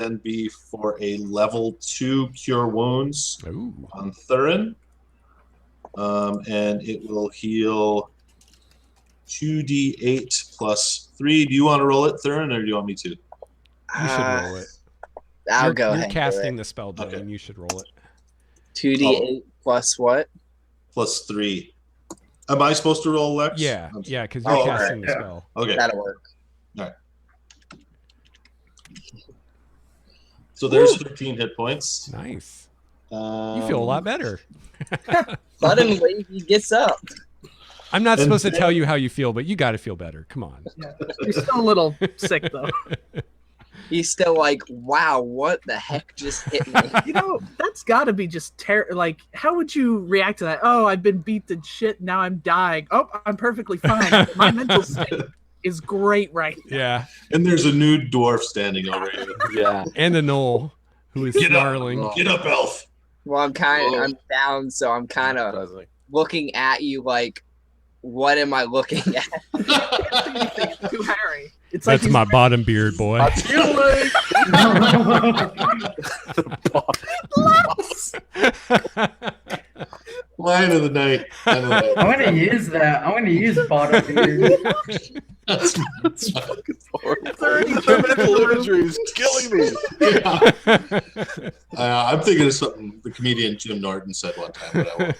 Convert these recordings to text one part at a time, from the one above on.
then be for a level 2 Cure Wounds on Thurin. And it will heal 2d8 plus 3. Do you want to roll it, Thurin, or do you want me to? You should roll it. I'll go ahead. You're casting the spell, Dwayne. You should roll it. 2d8 plus what? Plus 3. Am I supposed to roll, Lex? Yeah, because you're casting the spell. Okay. That'll work. All right. So there's 13 hit points. Nice. You feel a lot better. Let him wait. He gets up. I'm not supposed to tell you how you feel, but you got to feel better. Come on. Yeah. You're still a little sick, though. He's still like, wow, what the heck just hit me? You know, that's got to be just like, how would you react to that? Oh, I've been beat to shit. Now I'm dying. Oh, I'm perfectly fine. My mental state is great right now. Yeah. And there's a nude dwarf standing over you. Yeah. And a gnoll who is snarling. Get up, elf. Well, I'm down, so I'm kind of looking at you like, what am I looking at? Too Harry. It's That's like my bottom beard, boy. Line of the night. I'm gonna use that. I'm gonna use bottom beard. That's fucking horrible. The mental imagery is killing me. I'm thinking of something the comedian Jim Norton said one time, but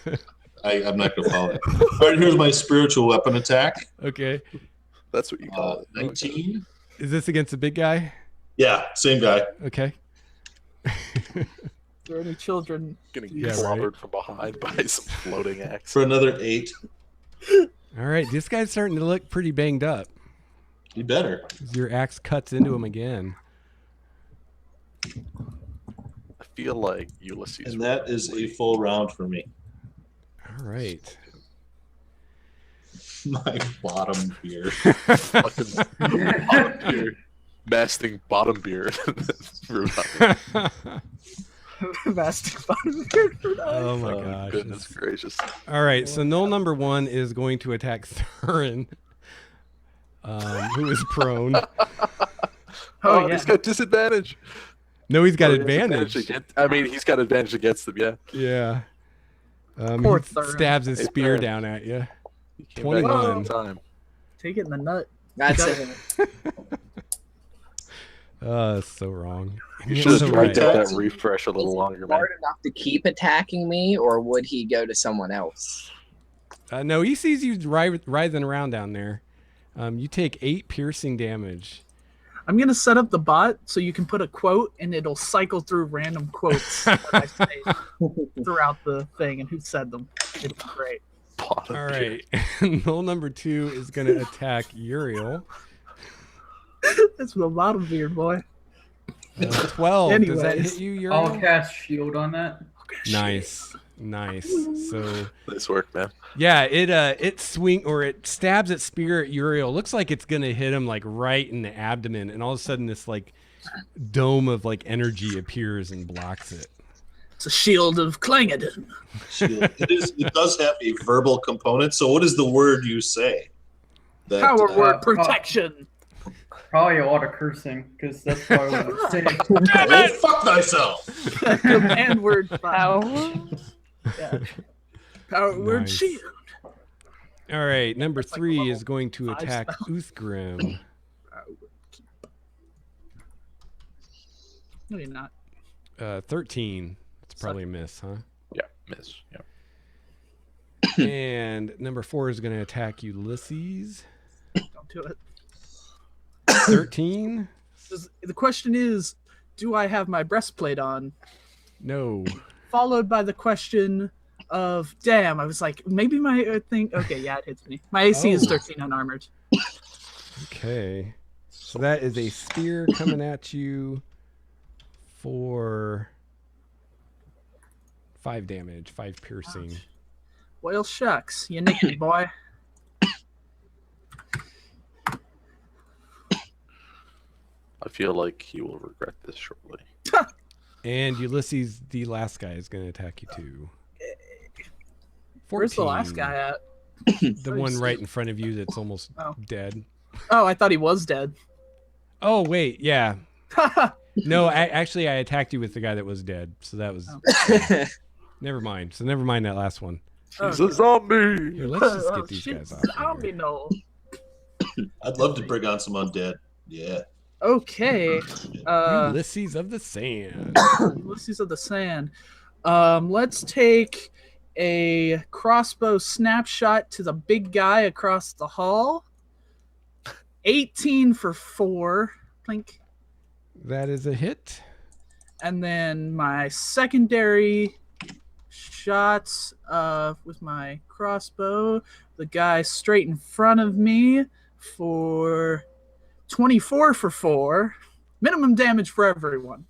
I'm not going to follow it. All right, here's my spiritual weapon attack. Okay. That's what you call it. 19. Is this against the big guy? Yeah, same guy. Okay. Are there any children? Getting clobbered from behind by some floating axe. For another 8. All right, this guy's starting to look pretty banged up. You better. Your axe cuts into him again. I feel like Ulysses. And that is a full round for me. All right. My bottom beard. Fucking bottom beard. Masting bottom beard. Oh my gosh. Goodness gracious. All right, so gnoll number 1 is going to attack Thurin, who is prone. Oh, yeah. He's got disadvantage. No, he's got advantage. He's got advantage against them, yeah. Yeah. Poor he Thurin. stabs his spear down at you. 21. Take it in the nut. That's it. It's so wrong. You should have tried to get that refresh a little longer, man. Smart enough to keep attacking me, or would he go to someone else? No, he sees you writhing around down there. You take 8 piercing damage. I'm going to set up the bot so you can put a quote and it'll cycle through random quotes that I say throughout the thing and who said them. It's great. All right. Gnoll number 2 is going to attack Uriel. That's my bottom beard, boy. 12. Anyways, does that hit you, Uriel? I'll cast shield on that. Nice. So nice work, man. Yeah, it stabs its spear at Uriel. Looks like it's gonna hit him like right in the abdomen, and all of a sudden this like dome of like energy appears and blocks it. It's a shield of Clangadon. It does have a verbal component. So what is the word you say? Power word protection. Probably a lot of cursing, because that's probably what I'm saying. Damn it! Fuck thyself! Command word power. Yeah. Power word Nice. shield. All right, number 3 is going to attack Uthgrim. No, you're not. 13. That's probably a miss, huh? Yeah, miss. Yeah. And number 4 is going to attack Ulysses. Don't do it. 13. The question is, do I have my breastplate on? No. Followed by the question of, damn, I was like, maybe my thing. Okay, yeah, it hits me. My AC is 13 unarmored. Okay. So that is a spear coming at you for 5 damage, 5 piercing. Well, shucks. You nicked me, boy. I feel like he will regret this shortly. And Ulysses, the last guy, is going to attack you too. 14. Where's the last guy at? The one right in front of you that's almost dead. Oh, I thought he was dead. Oh, wait. Yeah. No, actually, I attacked you with the guy that was dead. So that was... Never mind. So never mind that last one. He's a zombie. Here, let's just get these guys off. Zombie gnoll. I'd love to bring on some undead. Yeah. Okay. Ulysses of the Sand. Ulysses of the Sand. Let's take a crossbow snapshot to the big guy across the hall. 18 for 4. Plink. That is a hit. And then my secondary shots with my crossbow, the guy straight in front of me for 24 for 4. Minimum damage for everyone.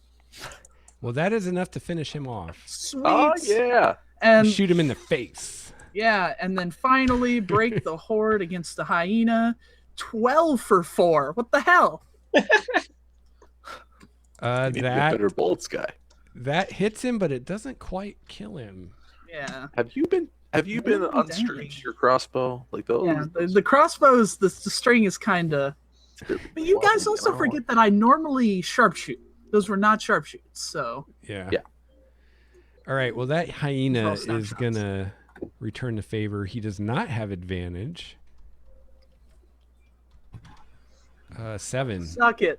Well, that is enough to finish him off. Sweet. Oh, yeah. And Shoot him in the face. yeah, and then finally break the horde against the hyena. 12 for 4. What the hell? You need to get better bullets, guy. That hits him, but it doesn't quite kill him. Yeah. Have you been unstringed your crossbow like those? Yeah, the crossbows, the string is kind of... But you guys also forget that I normally sharpshoot. Those were not sharpshoots, so... Yeah. Yeah. All right, well, that hyena Roll is snapshots. going to return the favor. He does not have advantage. 7. Suck it.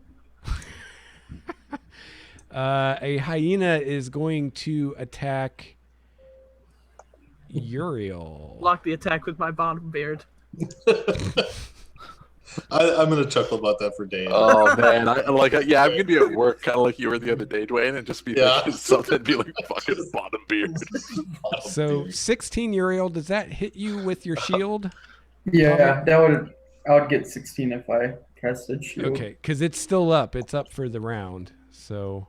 A hyena is going to attack Uriel. Block the attack with my bottom beard. I'm gonna chuckle about that for days. Oh man, I'm gonna be at work, kind of like you were the other day, Dwayne, and just be thinking something, be like fucking bottom beard. So 16 Uriel, does that hit you with your shield? Yeah, I would get 16 if I casted shield. Okay, because it's still up. It's up for the round. So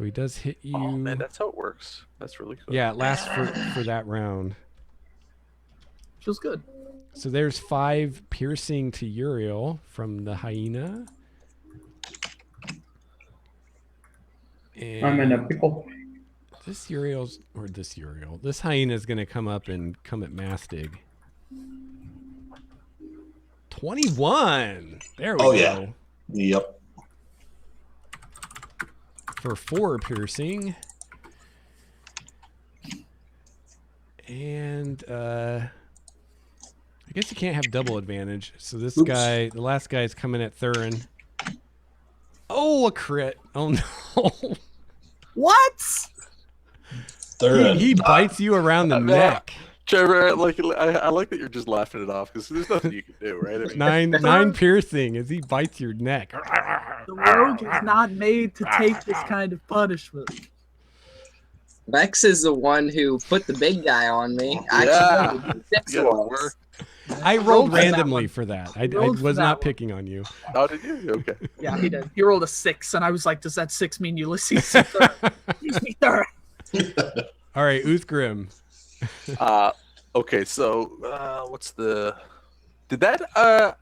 he does hit you. Oh man, that's how it works. That's really cool. Yeah, it lasts for that round. Feels good. So there's 5 piercing to Uriel from the hyena. And I'm in a pickle. this hyena is going to come up and come at Mastig. 21. There we go. Yeah. Yep. For 4 piercing. And I guess you can't have double advantage. So this guy, the last guy, is coming at Thurin. Oh, a crit. Oh no. What? Thurin. He bites you around the neck. Trevor, I like that you're just laughing it off because there's nothing you can do, right? I mean, 9 piercing as he bites your neck. The rogue is not made to take this kind of punishment. Vex is the one who put the big guy on me. Yeah. Six Yeah, rolls. I rolled randomly for that. I Rolled for was that not one. picking on you. oh, did you? Okay. Yeah, he did. He rolled a 6, and I was like, does that 6 mean Ulysses? Ulysses third. All right, Uthgrim. Okay, so what's the? Did that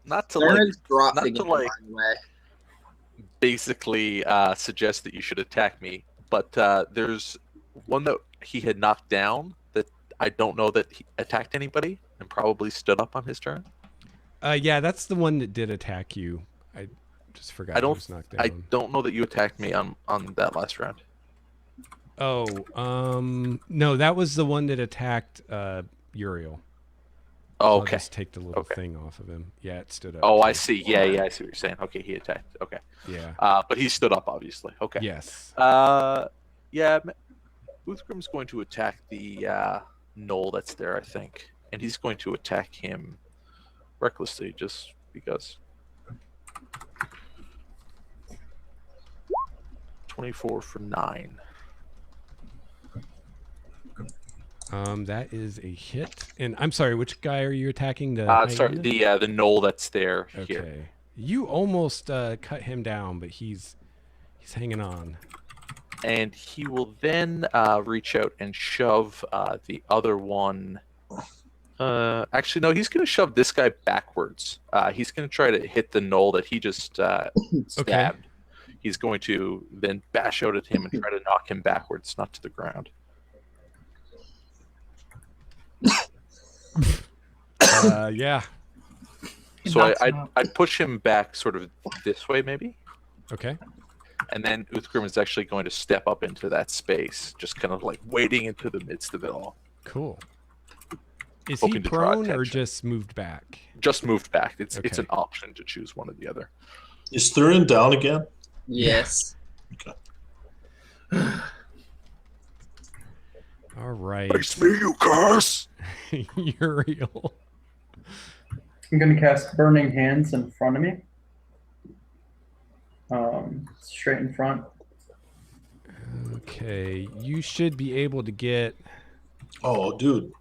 not to like Dropped not again, to like by the way. basically suggest that you should attack me, but there's one that he had knocked down that I don't know that he attacked anybody and probably stood up on his turn. Yeah, that's the one that did attack you. I just forgot. I he was knocked down. I don't know that you attacked me on that last round. Oh, no, that was the one that attacked Uriel. Oh, I'll okay. just take the little Okay. thing off of him. Yeah, it stood up. Oh, I too. see. Yeah, I see what you're saying. Okay, he attacked. Okay. Yeah. But he stood up, obviously. Okay. Yes. Yeah, Uthgrim's going to attack the gnoll that's there, I think. And he's going to attack him recklessly, just because. 24 for 9. That is a hit. And I'm sorry, which guy are you attacking? The Sorry, hyena? the gnoll that's there Okay. here. You almost cut him down, but he's hanging on. And he will then reach out and shove the other one. Actually, no, he's going to shove this guy backwards. He's going to try to hit the gnoll that he just stabbed. He's going to then bash out at him and try to knock him backwards, not to the ground. Yeah. He So knocks him I out. I'd push him back sort of this way, maybe. Okay. And then Uthgrim is actually going to step up into that space, just kind of like wading into the midst of it all. Cool. Is Hoping he to draw prone or attention. just moved back? Just moved back. It's Okay. an option to choose one or the other. Is Thurin down again? Yes. All right. Face me, you curse! Uriel. I'm gonna cast Burning Hands in front of me. Straight in front. Okay, you should be able to get Oh, dude.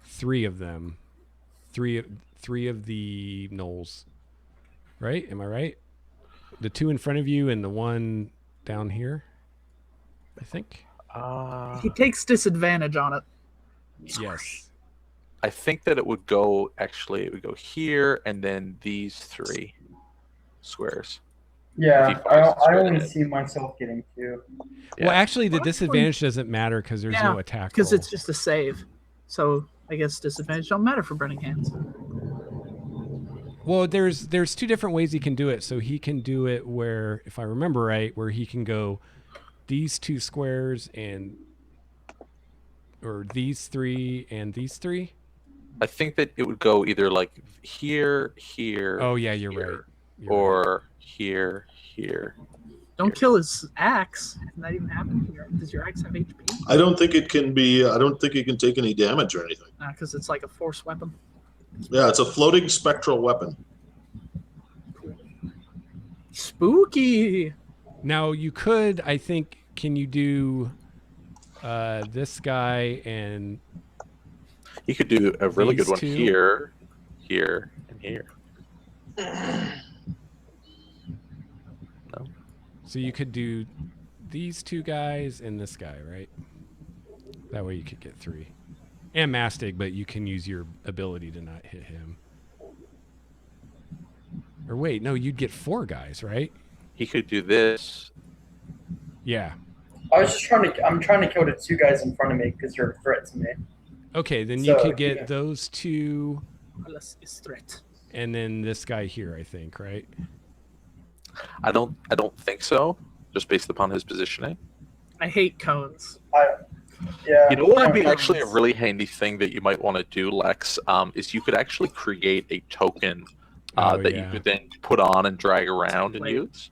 3 of them. Three of the gnolls. Right? Am I right? The 2 in front of you and the 1 down here, I think. He takes disadvantage on it. Yes. I think that it would go here and then these 3 squares. Yeah, If he fires it I straight only ahead. see myself getting 2. Yeah. Well, actually, the Honestly- disadvantage doesn't matter because there's no attack. because roll. it's just a save. So I guess disadvantage don't matter for burning hands. Well, there's 2 different ways he can do it. So he can do it where, if I remember right, where he can go these 2 squares or these 3 and these 3. I think that it would go either like here, Oh yeah, you're here, right. You're or here. Don't kill his axe. Can that even happen? Does your axe have HP? I don't think it can be. I don't think it can take any damage or anything. Because it's like a force weapon. Yeah, it's a floating spectral weapon. Spooky. Now you could, I think, can you do this guy and He could do a really These good one 2? here, and here. so you could do these 2 guys and this guy, right? That way you could get 3. And Mastic, but you can use your ability to not hit him. Or wait, no, you'd get 4 guys, right? He could do this. Yeah. I was just I'm trying to kill the 2 guys in front of me because you're a threat to me. Okay, then you So, could get yeah. those 2 Unless it's threat. and then this guy here, I think, right? I don't think so, just based upon his positioning. I hate cones. Yeah. You know what would be Okay. actually a really handy thing that you might want to do, Lex, is you could actually create a token Oh, that yeah. you could then put on and drag around and Wait. use.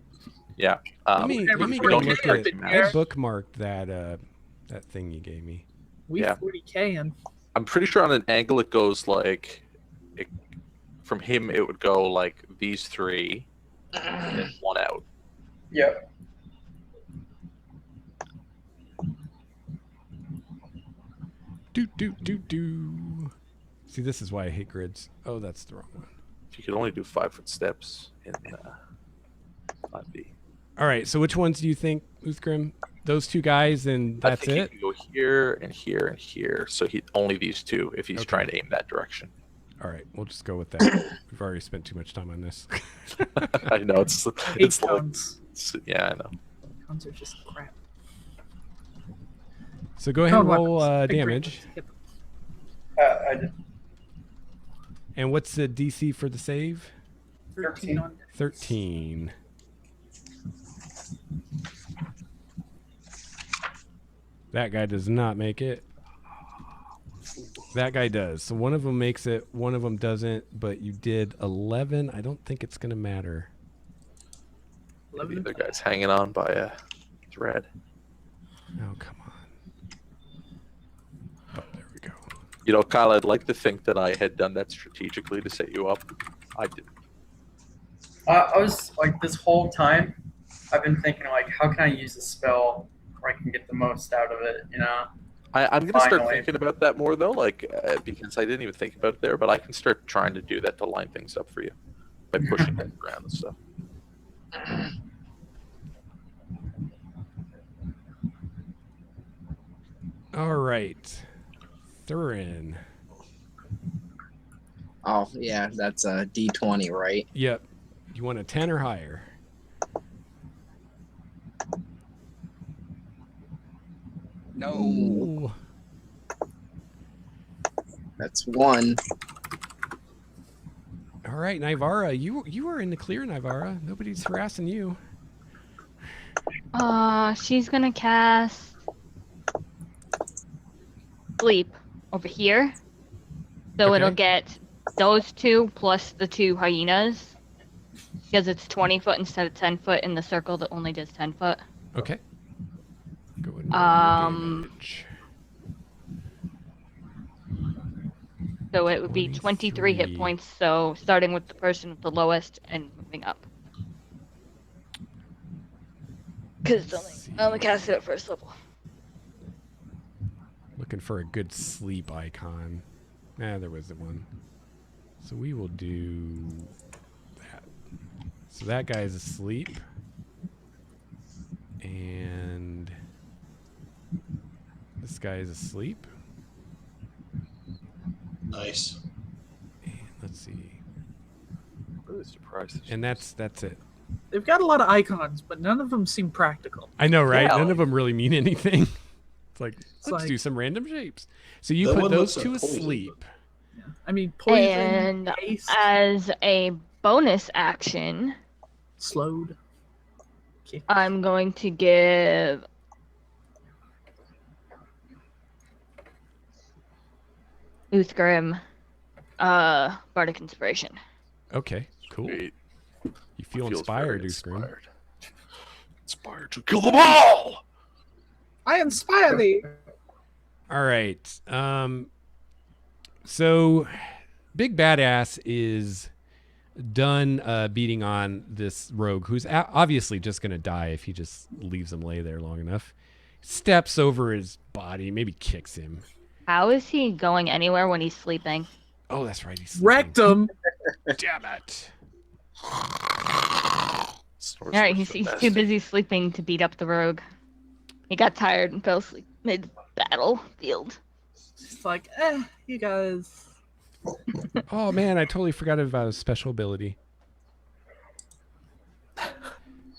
Yeah. Let me we go don't look get at. it. I bookmarked that thing you gave me. We Yeah. 40k and I'm pretty sure on an angle it goes like, from him it would go like these 3, and then 1 out. Yep. Do. See, this is why I hate grids. Oh, that's the wrong one. If you could only do 5-foot steps in 5B. All right, so which ones do you think, Uthgrim? Those 2 guys, and that's I think it? he can go here and here and here. So he only these 2 if he's Okay. trying to aim that direction. All right, we'll just go with that. We've already spent too much time on this. I know it's hate like, cones. yeah, I know. Cones are just crap. So go ahead and Cone roll weapons. Big damage. weapons. Hit them. I did. And what's the DC for the save? 13 on 13. That guy does not make it. That guy does. So one of them makes it, one of them doesn't, but you did 11. I don't think it's going to matter. The 11. other guy's hanging on by a thread. Oh, come on. Oh, there we go. You know, Kyle, I'd like to think that I had done that strategically to set you up. I didn't. I was like, this whole time, I've been thinking like, how can I use a spell where I can get the most out of it? You know. I'm going to start Finally. thinking about that more, though, because I didn't even think about it there, but I can start trying to do that to line things up for you by pushing things around and stuff. All right. Thurin. Oh yeah, that's a D20, right? Yep. You want a 10 or higher? No, Ooh. that's 1. All right, Nivara. You are in the clear, Nivara. Nobody's harassing you. She's gonna cast sleep over here. So Okay. it'll get those two plus the 2 hyenas. Because it's 20 foot instead of 10 foot in the circle that only does 10 foot. Okay. Go ahead and roll your damage. So it would be 23 hit 23. points. So starting with the person with the lowest and moving up. Because I only cast it at first level. Looking for a good sleep icon. There was the one. So we will do that. So that guy's asleep. And this guy is asleep. Nice. And let's see. Really surprised. And that's it. They've got a lot of icons, but none of them seem practical. I know, right? Yeah, None of them really mean anything. It's like, let's like- do some random shapes. So you That put one those looks two like poison, asleep. I mean, poison, And haste, as a bonus action, slowed. Okay. I'm going to give Uthgrim Bardic Inspiration. Okay, cool. Sweet. You feel Feels inspired, very Uskrim. Inspired to kill them all! I inspire thee. All right. So Big Badass is done beating on this rogue who's obviously just going to die if he just leaves him lay there long enough. Steps over his body, maybe kicks him. How is he going anywhere when he's sleeping? Oh, that's right. He's sleeping. Wrecked him. Damn it. Alright, he's too busy sleeping to beat up the rogue. He got tired and fell asleep mid-battlefield. It's like, you guys. Oh, man, I totally forgot about his special ability.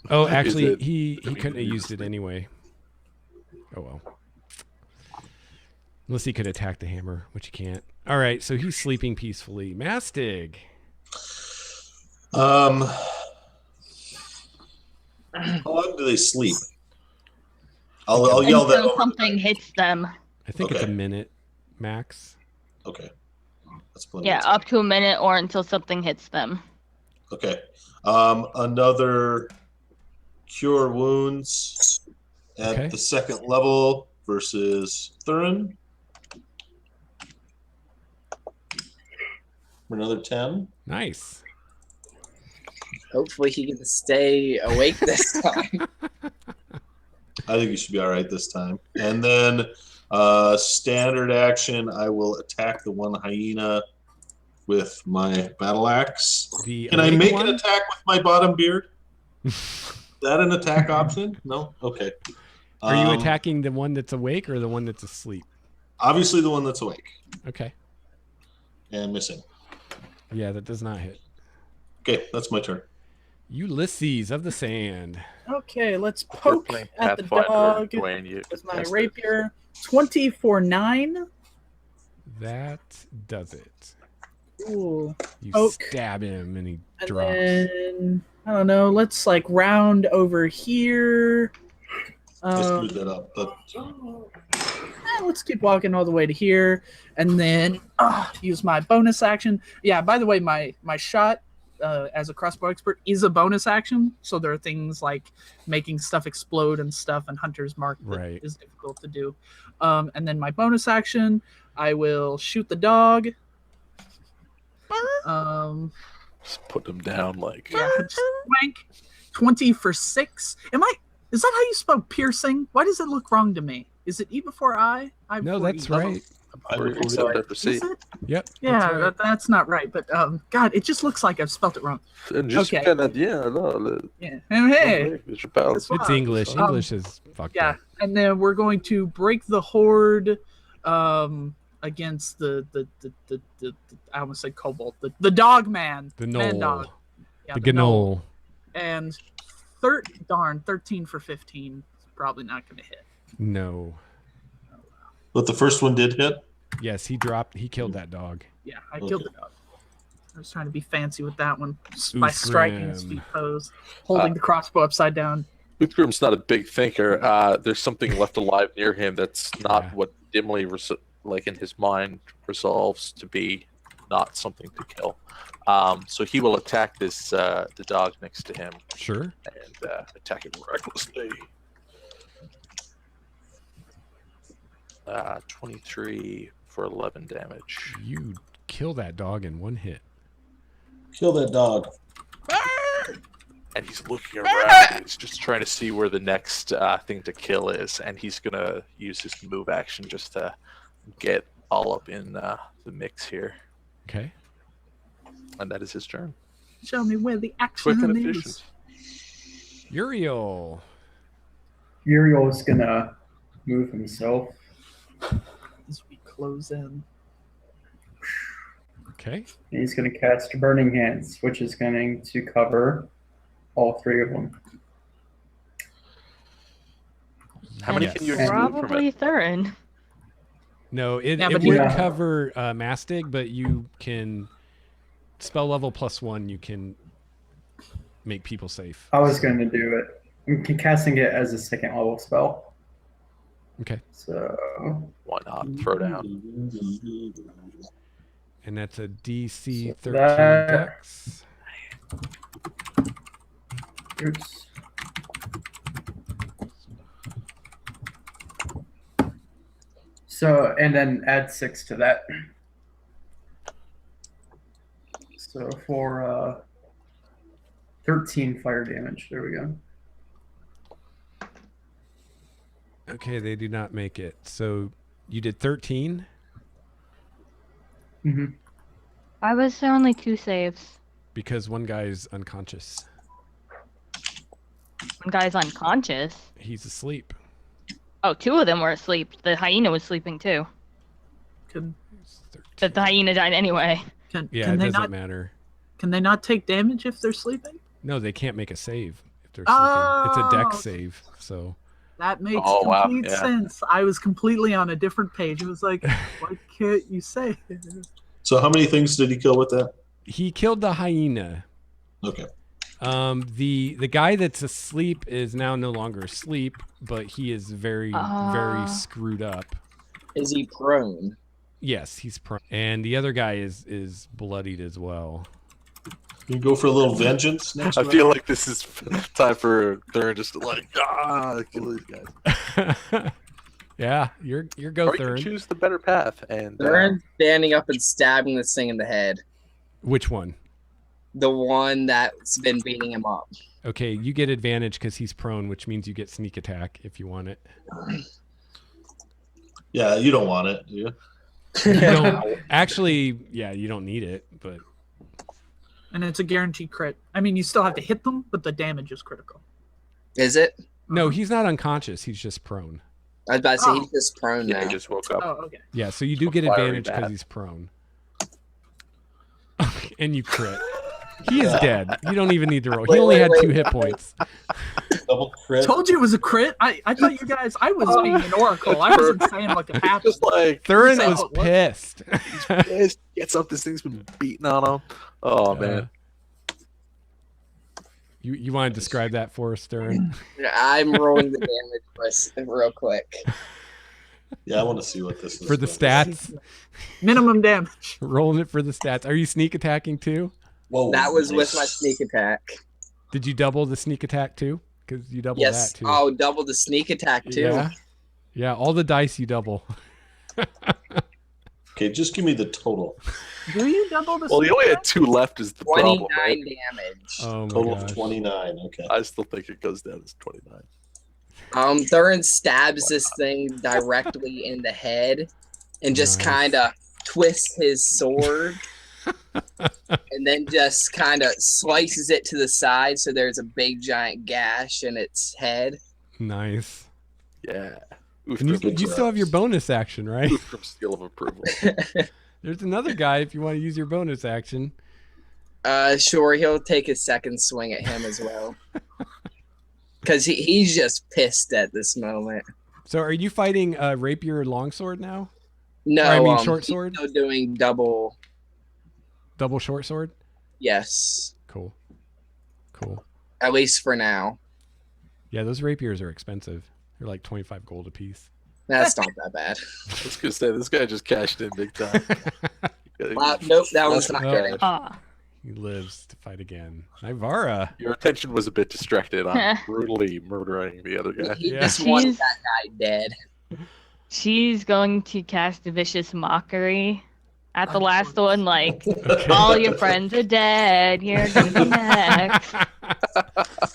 Oh, actually, he couldn't have used it anyway. Oh, well. Unless he could attack the hammer, which he can't. All right, so he's sleeping peacefully. Mastig. How long do they sleep? I'll yell that Until over. something hits them. I think it's a Okay. minute max. Okay. That's plenty Yeah, of time. up to a minute or until something hits them. Okay. Another cure wounds at Okay. the second level versus Thurin. For another 10. Nice. Hopefully he can stay awake this time. I think you should be all right this time. And then standard action, I will attack the one hyena with my battle axe. Can I awake make one? an attack with my bottom beard? Is that an attack option? No? Okay. Are you attacking the one that's awake or the one that's asleep? Obviously the one that's awake Okay. and missing. Yeah, that does not hit. Okay, that's my turn. Ulysses of the Sand. Okay, let's We're poke playing at the Pathfinder, dog Dwayne, with my yes, rapier. 20 for 9. That does it. Ooh. You Poke. stab him and he And drops. then, I don't know, let's like round over here. I screwed that up. But Let's keep walking all the way to here. And then use my bonus action. Yeah, by the way, my shot as a crossbow expert is a bonus action. So there are things like making stuff explode and stuff and Hunter's Mark that Right. is difficult to do. And then my bonus action, I will shoot the dog. Just put them down like. Yeah, just wank. 20 for 6. Is that how you spell piercing? Why does it look wrong to me? Is it E before I? I No, before that's E. right. We're think except so. after C. Is it? Yep. Yeah, that's right. that's not right. But God, it just looks like I've spelt it wrong. Just Okay. canadien, alors, Yeah. Hey. je parle. That's It's fine. English. Um, English is fucked Yeah, up. and then we're going to break the horde against the I almost said kobold. The dog man. The Man gnoll. dog. Yeah, The gnoll. And 13 for 15. Probably not going to hit. No. but the first one did hit. Yes, he killed that dog. Yeah, I Okay. killed the dog. I was trying to be fancy with that one by striking his Uthgrim. feet pose, holding the crossbow upside down. Uthgrim's not a big thinker. There's something left alive near him that's not Yeah. what dimly, in his mind, resolves to be not something to kill. So he will attack this the dog next to him Sure. and attack it recklessly. 23 for 11 damage. You kill that dog in one hit. Kill that dog. And he's looking around. He's just trying to see where the next thing to kill is, and he's gonna use his move action just to get all up in the mix here. Okay. And that is his turn. Show me where the Quick action and is. efficient. Uriel. Uriel's gonna move himself. As we close in. Okay. And he's gonna cast Burning Hands, which is going to cover all three of them. How many Yes. can you exclude from Probably it? Thurin. No, it Yeah, but would yeah. cover Mastig, but you can spell level +1. You can make people safe. I was going to do it. I'm casting it as a second level spell. Okay. So Why not? Throw down. And that's a DC 13 that- dex. oops. So and then add 6 to that. So for 13 fire damage. There we go. Okay, they do not make it. So you did 13? Mm-hmm. Why was there only 2 saves? Because one guy's unconscious. One guy's unconscious. He's asleep. Oh, 2 of them were asleep. The hyena was sleeping too. Can He's But the 13. hyena died anyway. can, Yeah, can it they doesn't not matter. can they not take damage if they're sleeping? No, they can't make a save if they're sleeping. It's a dex Oh. save, so... That makes Oh, wow, complete yeah. sense. I was completely on a different page. It was like, why can't you say it? So how many things did he kill with that? He killed the hyena. Okay. The guy that's asleep is now no longer asleep, but he is very very screwed up. Is he prone? Yes, he's prone. And the other guy is bloodied as well. You go for a little vengeance next I round? feel like this is time for Thurin just to kill these guys. Yeah, you're go Or you can Thurin. choose the better path and Thurin's standing up and stabbing this thing in the head. Which one? The one that's been beating him up. Okay, you get advantage because he's prone, which means you get sneak attack if you want it. Yeah, you don't want it, do you? You don't actually. Yeah, you don't need it, but And it's a guaranteed crit. I mean, you still have to hit them, but the damage is critical. Is it? no, he's not unconscious. He's just prone. I was about to say Oh. he's just prone yeah, now. he just woke up. Oh, okay. Yeah, so you do get Fiery advantage because bat. he's prone. And you crit. He is dead. You don't even need to roll. He Wait, only wait, had wait. 2 hit points. Double crit. Told you it was a crit. I thought you guys. I was being an oracle. I wasn't saying what could happen. Just like Thurin So was what? pissed. pissed, gets up. This thing's been beating on him. Oh man. You want to describe that for us, Thurin? I'm rolling the damage for us real quick. Yeah, I want to see what this is. For the stats? Minimum damage. Rolling it for the stats. Are you sneak attacking too? Whoa, That was with nice. my sneak attack. Did you double the sneak attack too? Because you doubled Yes. that too. Oh, double the sneak attack too. Yeah. Yeah, all the dice you double. Okay, just give me the total. Do you double the? Well, he sneak only had attack? 2 left. Is the problem? 29 Right? damage. Oh my Total gosh. of 29. Okay. I still think it goes down as 29. Thurin stabs this thing directly in the head and just Nice. kind of twists his sword and then just kind of slices it to the side so there's a big giant gash in its head. Nice. Yeah. And you still have your bonus action, right? from skill of approval. There's another guy if you want to use your bonus action. Sure, he'll take a second swing at him as well. Because he's just pissed at this moment. So are you fighting rapier longsword now? No, Or, I mean, short he's sword? still doing double. Double short sword? Yes, Cool. Cool. at least for now. Yeah, those rapiers are expensive. They're like 25 gold a piece. That's not that bad. I was gonna say this guy just cashed in big time. Nope, that was not Oh. kidding. He lives to fight again. Ivara. Your attention was a bit distracted on brutally murdering the other guy. He Yeah. just wanted that guy dead. She's going to cast a vicious mockery at the last Unfortunate. one, like, all your friends are dead. You're gonna be next.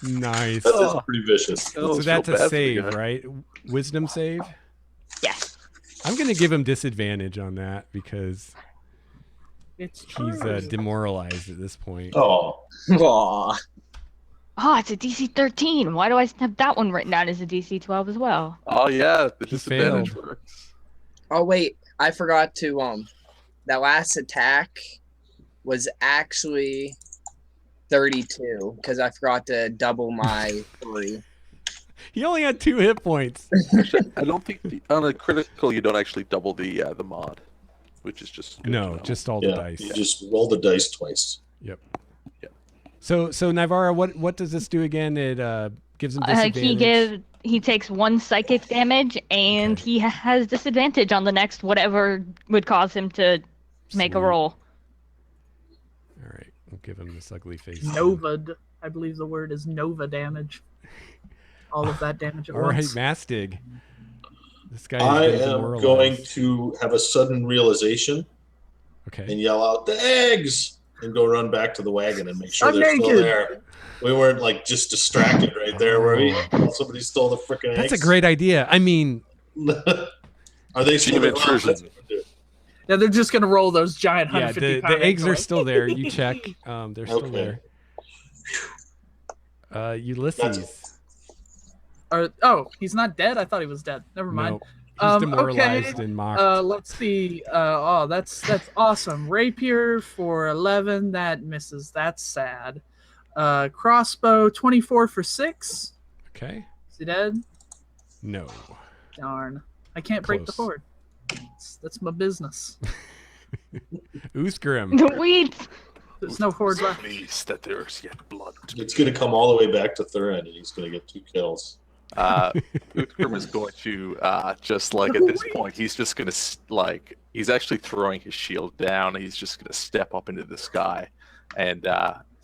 Nice. That is pretty vicious. So that's a save, right? Wisdom save? Yes. I'm going to give him disadvantage on that because It's he's true. demoralized at this point. Oh, Aw. Oh, it's a DC 13. Why do I have that one written down as a DC 12 as well? Oh yeah, the He disadvantage failed. works. Oh wait, I forgot to that last attack was actually 32 because I forgot to double my 3. He only had 2 hit points. I don't think on a critical you don't actually double the mod, which is just good to No, know. just all the yeah. dice. You just roll the dice twice. Yep. Yeah. So Nivara, what does this do again? It gives him disadvantage. He takes 1 psychic damage, and Okay. he has disadvantage on the next whatever would cause him to make a Sweet. roll. All right, we'll give him this ugly face. Nova. I believe the word is Nova damage. All of that damage at All right, once. Mastig. This guy I is am demoralized. going to have a sudden realization Okay. and yell out, "The eggs!" and go run back to the wagon and make sure I'm they're still naked. there. We weren't like just distracted right there where somebody stole the freaking eggs. That's a great idea. I mean, Are they Team intrusion. Yeah, they're just gonna roll those giant yeah, 150 the pound eggs are like, still there. You check. They're still Okay. there. Ulysses. he's not dead. I thought he was dead. Never mind. Nope. He's demoralized okay. and mocked. Let's see. That's awesome. Rapier for 11. That misses. That's sad. Crossbow 24 for 6. Okay. Is he dead? No. Darn. I can't break the Close. horde. That's my business. Uskrim. The weeds. There's no horde left. Please, that there's yet blood. It's going to come all the way back to Thurin, and he's going to get 2 kills. Uthgrim is going to just like at this point, he's just going to he's actually throwing his shield down. And he's just going to step up into the sky, and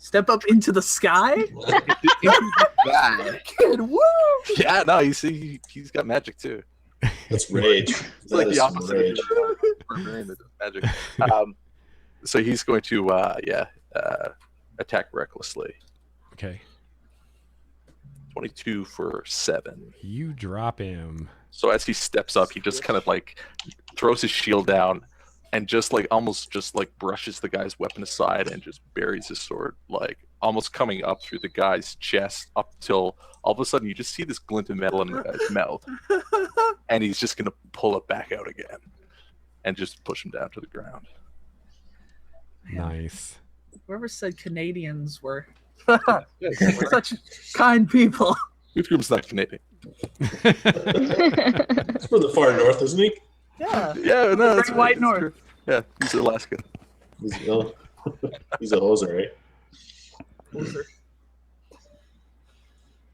Step up into the sky? Woo! yeah, no, he's got magic too. That's rage. It's That like is the some opposite rage. of barbarian that does magic. So he's going to attack recklessly. Okay. 22 for 7. You drop him. So as he steps up, he just kind of like throws his shield down and just like almost just like brushes the guy's weapon aside and just buries his sword, like almost coming up through the guy's chest up till all of a sudden you just see this glint of metal in the guy's mouth, and he's just gonna pull it back out again and just push him down to the ground. Nice. Whoever said Canadians were such kind people. Uthgrim's not Canadian. It's from the far north, isn't he? Yeah. Yeah, no, that's Great White that's North. true. Yeah, he's Alaskan. He's, he's a hoser, right?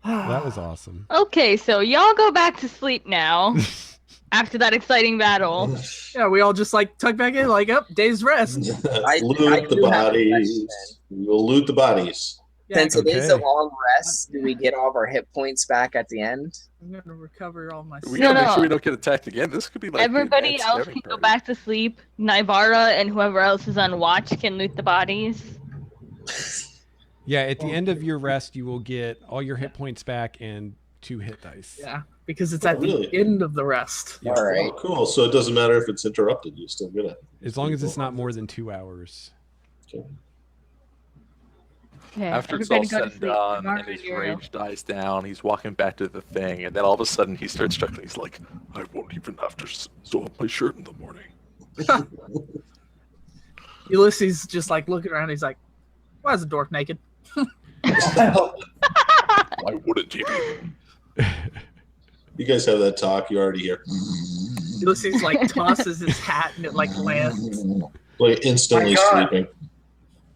That was awesome. Okay, so y'all go back to sleep now after that exciting battle. Yeah, we all just like tuck back in, like, up, day's rest. Loot I the do have a bodies. question. We will loot the bodies. Yeah, Since it is a Okay. long rest, do we get all of our hit points back at the end? I'm gonna recover all my We No, gotta make no. sure we don't get attacked again. This could be like the Everybody advanced else scouting can go party. back to sleep. Nivara and whoever else is on watch can loot the bodies. Yeah, at the end of your rest, you will get all your hit points back and 2 hit dice. Yeah, because it's Oh, at really? the end of the rest. Yeah. All right. Oh, cool. So it doesn't matter if it's interrupted. You still get it. As long as it's not more than 2 hours. Okay. Okay, After it's all everybody go said to and sleep. done, Nivara, and his you're- rage dies down, he's walking back to the thing, and then all of a sudden he starts struggling. He's like, I won't even have to sew up my shirt in the morning. Ulysses just like looking around. He's like, "Why is the dwarf naked?" Why wouldn't he be? You guys have that talk. You already hear. Ulysses like tosses his hat and it like lands. Like instantly My God. sleeping.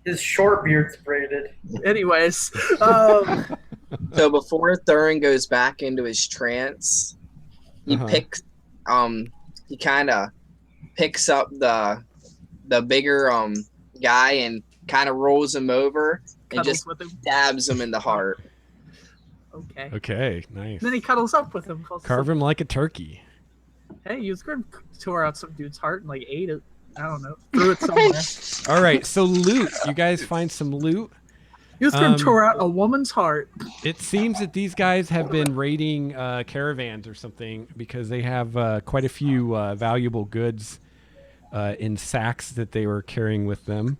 His short beard's braided. Anyways, So before Thurin goes back into his trance, he picks he kind of picks up the bigger guy and kind of rolls him over and Cuddles just with him. stabs him in the heart. Okay. Okay, nice. Then he cuddles up with him. Carve him like a turkey. Hey, he was good. Tore out some dude's heart and like ate it. I don't know. Threw it somewhere. All right, so loot. You guys find some loot. He was good. Tore out a woman's heart. It seems that these guys have been raiding caravans or something because they have quite a few valuable goods in sacks that they were carrying with them.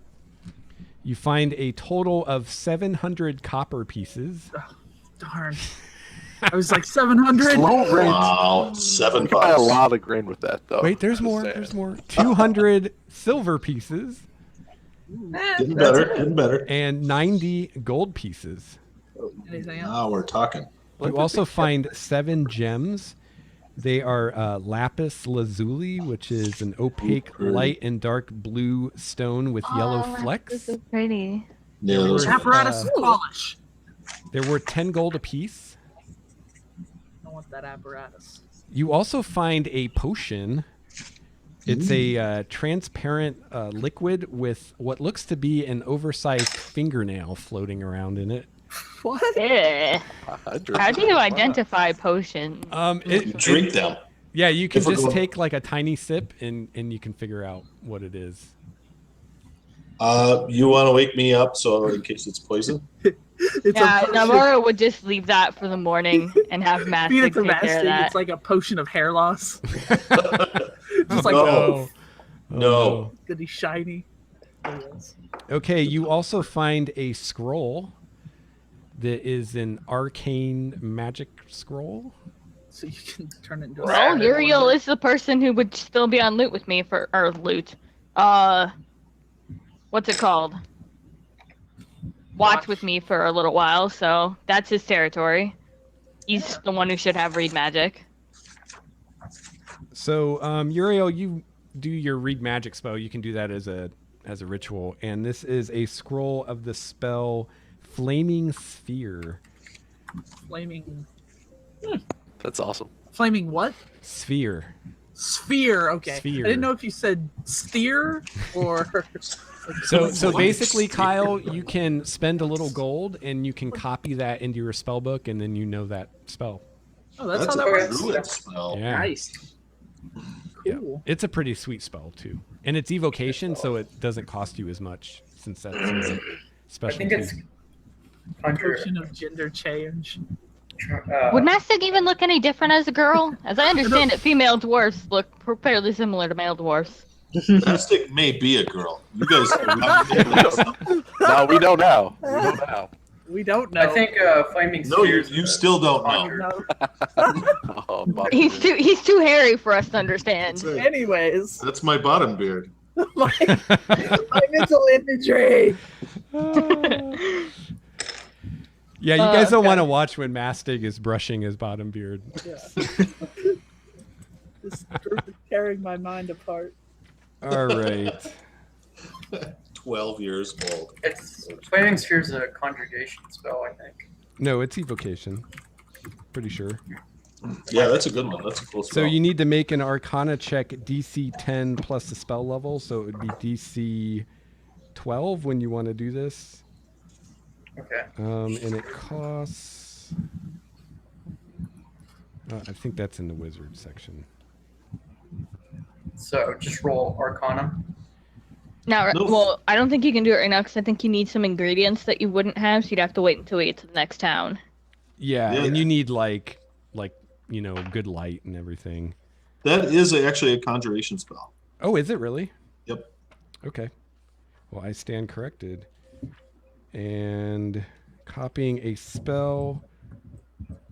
You find a total of 700 copper pieces. Oh, darn. I was like 700. Wow, $7. Got a lot of grain with that, though. Wait, there's more. There's more. 200 silver pieces. Getting better, getting better. And 90 gold pieces. Anything else? Now we're talking. You also find 7 gems. They are lapis lazuli, which is an opaque light and dark blue stone with yellow flecks. This is pretty. Yeah, those are Apparatus of polish. There were 10 gold apiece. I want that apparatus. You also find a potion. It's a transparent liquid with what looks to be an oversized fingernail floating around in it. What? Yeah. How do you identify potions? you drink them. Yeah, you can If we're just going- take like a tiny sip and you can figure out what it is. You want to wake me up so in case it's poison? It's Yeah, a potion. Navarro would just leave that for the morning and have Feed Mastic it to take care of Mastic. that. It's like a potion of hair loss. Just like, No. oh, No. did he shiny? Yes. Okay, you also find a scroll that is an arcane magic scroll. So you can turn it into a Well, sword. Uriel is the person who would still be on loot with me for loot. What's it called? Watch with me for a little while, so that's his territory. He's the one who should have read magic. So, Uriel, you do your read magic spell. You can do that as a ritual, and this is a scroll of the spell Flaming Sphere. Flaming. That's awesome. Flaming what? Sphere. Sphere. Okay. Sphere. I didn't know if you said steer or. So basically, Kyle, you can spend a little gold, and you can copy that into your spell book, and then you know that spell. Oh, that's how a that works. druid spell. Yeah. Nice. Yeah. Cool. It's a pretty sweet spell too, and it's evocation, so it doesn't cost you as much since that's a I special. think it's Hunter. Potion of gender change. Would Mastic even look any different as a girl? As I understand it, female dwarfs look fairly similar to male dwarfs. Mastic may be a girl. You guys. No, we don't know. We don't know. We don't know. I think Flaming No, Spheres you is still don't know. Hunter. No. Oh, Bob. He's too hairy for us to understand. That's it. Anyways, That's my bottom beard. my mental imagery. Yeah, you guys don't okay. want to watch when Mastig is brushing his bottom beard. Yeah. This group is tearing my mind apart. All right. 12 years old. It's Flaming Spheres is a conjugation spell, I think. No, it's evocation. Pretty sure. Yeah, that's a good one. That's a cool So spell. you need to make an Arcana check DC 10 plus the spell level, so it would be DC 12 when you want to do this. Okay. And it costs. I think that's in the wizard section. So just roll Arcana. Now, No. well, I don't think you can do it right now because I think you need some ingredients that you wouldn't have, so you'd have to wait until we get to the next town. Yeah, Yeah. and you need like good light and everything. That is actually a conjuration spell. Oh, is it really? Yep. Okay. Well, I stand corrected. And copying a spell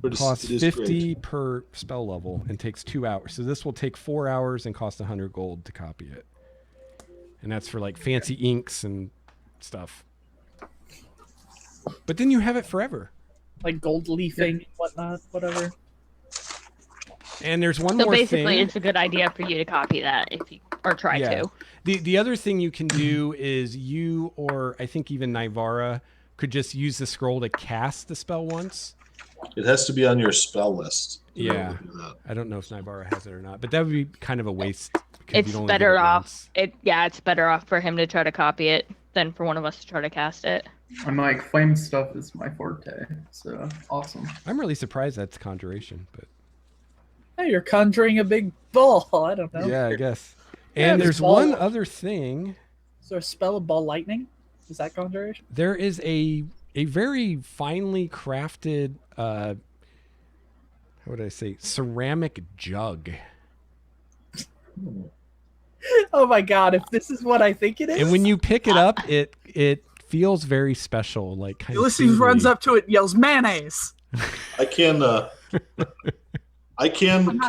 But costs it is 50 great. per spell level and takes 2 hours. So this will take 4 hours and cost 100 gold to copy it. And that's for like fancy inks and stuff. But then you have it forever. Like gold leafing, whatnot, whatever. And there's one So more basically, thing. it's a good idea for you to copy that if you or try Yeah. to. The other thing you can do is you, or I think even Nivara, could just use the scroll to cast the spell once. It has to be on your spell list. Yeah. I don't know if Nybara has it or not, but that would be kind of a waste. It's better off. It's better off for him to try to copy it than for one of us to try to cast it. I'm like, flame stuff is my forte, so awesome. I'm really surprised that's conjuration, but Hey, you're conjuring a big ball. I don't know. yeah, I guess. Yeah, And this there's ball- one other thing. Is there a spell of ball lightning? Is that conjuration? There is a very finely crafted how would I say, ceramic jug. Oh my god, if this is what I think it is. And when you pick it up, it feels very special, like kind Ulysses of runs up to it and yells, mayonnaise. I can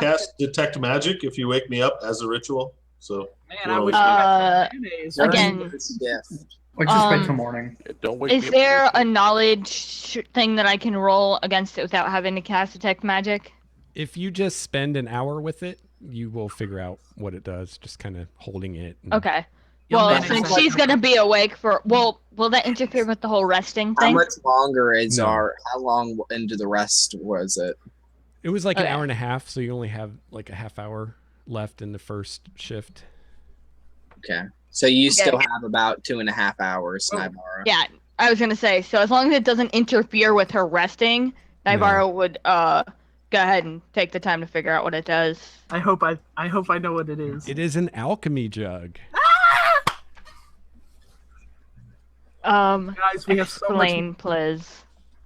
cast detect magic if you wake me up as a ritual. So Man, I wish we had some mayonnaise. Again, Yes. Like, just wait till morning. Yeah, don't wake is me up. there a knowledge thing that I can roll against it without having to cast detect magic? If you just spend an hour with it, you will figure out what it does, just kind of holding it. and- Okay. Young Well, man since is she's like- gonna be awake for, will that interfere with the whole resting How thing? much longer is No. how long into the rest was it? It was like an Okay. hour and a half, so you only have like a half hour left in the first shift. Okay. So you Okay. still have about 2.5 hours, Oh. Nybara. Yeah, I was gonna say. So as long as it doesn't interfere with her resting, Nybara would go ahead and take the time to figure out what it does. I hope I know what it is. It is an alchemy jug. Guys, we have so much. Explain, please.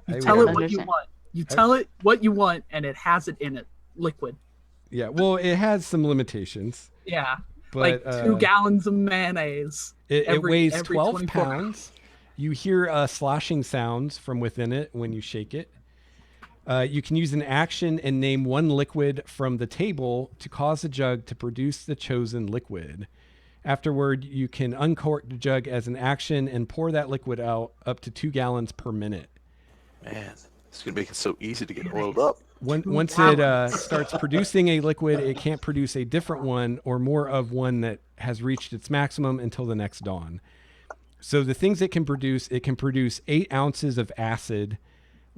I Tell will- it what you want. You tell it what you want, and it has it in it, liquid. Yeah, well, it has some limitations, Yeah, but like 2 gallons of mayonnaise. it every- weighs every 12 24 pounds. You hear sloshing sounds from within it when you shake it. You can use an action and name one liquid from the table to cause the jug to produce the chosen liquid. Afterward, you can uncork the jug as an action and pour that liquid out up to 2 gallons per minute. Man, it's gonna make it so easy to get oiled up. Once it starts producing a liquid, it can't produce a different one or more of one that has reached its maximum until the next dawn. So the things it can produce 8 ounces of acid,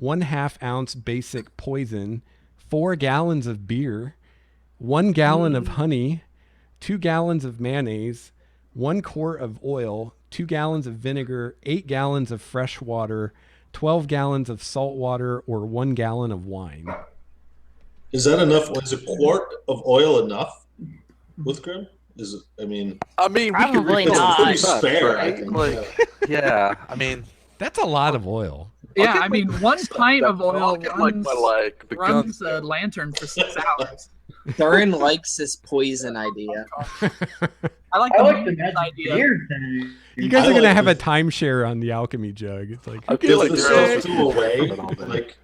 1/2 ounce basic poison, 4 gallons of beer, 1 gallon of honey, 2 gallons of mayonnaise, 1 quart of oil, 2 gallons of vinegar, 8 gallons of fresh water, 12 gallons of salt water, or 1 gallon of wine. Is that enough? Is a quart of oil enough with Grim? Is it? I mean, we could Probably refill it not. pretty It's much, fair, I right? think. Like, yeah, I mean, That's a lot of oil. Yeah, get I mean, 1 pint of I'll oil get, like, the runs guns. a lantern for 6 hours. Thurin likes this poison idea. I like I the like the mayonnaise magic idea. beer thing. You guys I are going to like have a this. timeshare on the alchemy jug. It's like, I feel Does like the you're stuff also go away? from it all day. Like,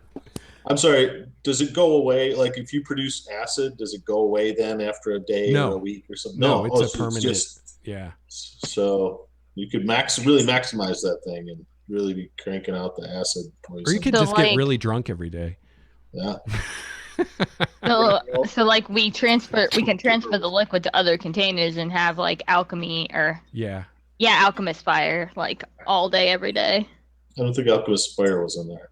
I'm sorry. Does it go away? Like, if you produce acid, does it go away then after a day No. or a week or something? No, it's a so permanent- just, yeah. so you could really maximize that thing and really be cranking out the acid poison. Or you could So, just get like- really drunk every day. Yeah. So like we can transfer the liquid to other containers and have like alchemy or Yeah. alchemist fire like all day every day. I don't think Alchemist Fire was in there.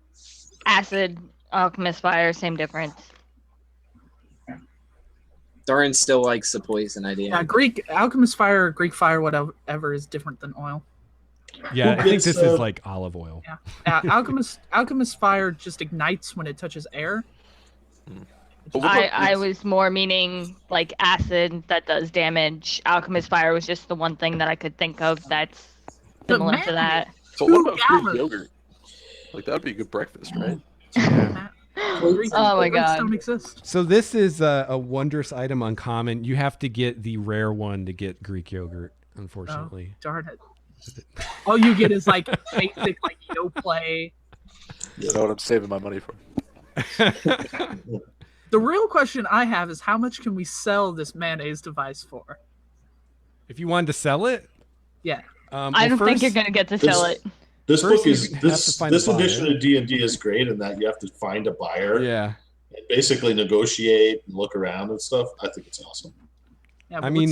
Acid, alchemist fire, same difference. Thurin still likes the poison idea. Yeah, Greek alchemist fire, Greek fire, whatever is different than oil. Yeah, Who I think gets, this is like olive oil. Yeah, alchemist fire just ignites when it touches air. But what about I this? was more meaning like acid that does damage. Alchemist fire was just the one thing that I could think of that's But similar man, to that. So what about 2 Greek gallons. yogurt? Like that would be a good breakfast, right? Greek Oh my yogurts God. don't exist. So this is a wondrous item uncommon. You have to get the rare one to get Greek yogurt, unfortunately. Darn it. All you get is like basic like Yoplait. You know what I'm saving my money for? The real question I have is how much can we sell this mayonnaise device for? If you wanted to sell it, Yeah. I don't think you're gonna get to sell it. This First book you is have to this find a this edition buyer. of D&D is great in that you have to find a buyer Yeah. and basically negotiate and look around and stuff. I think it's awesome. Yeah, I but mean,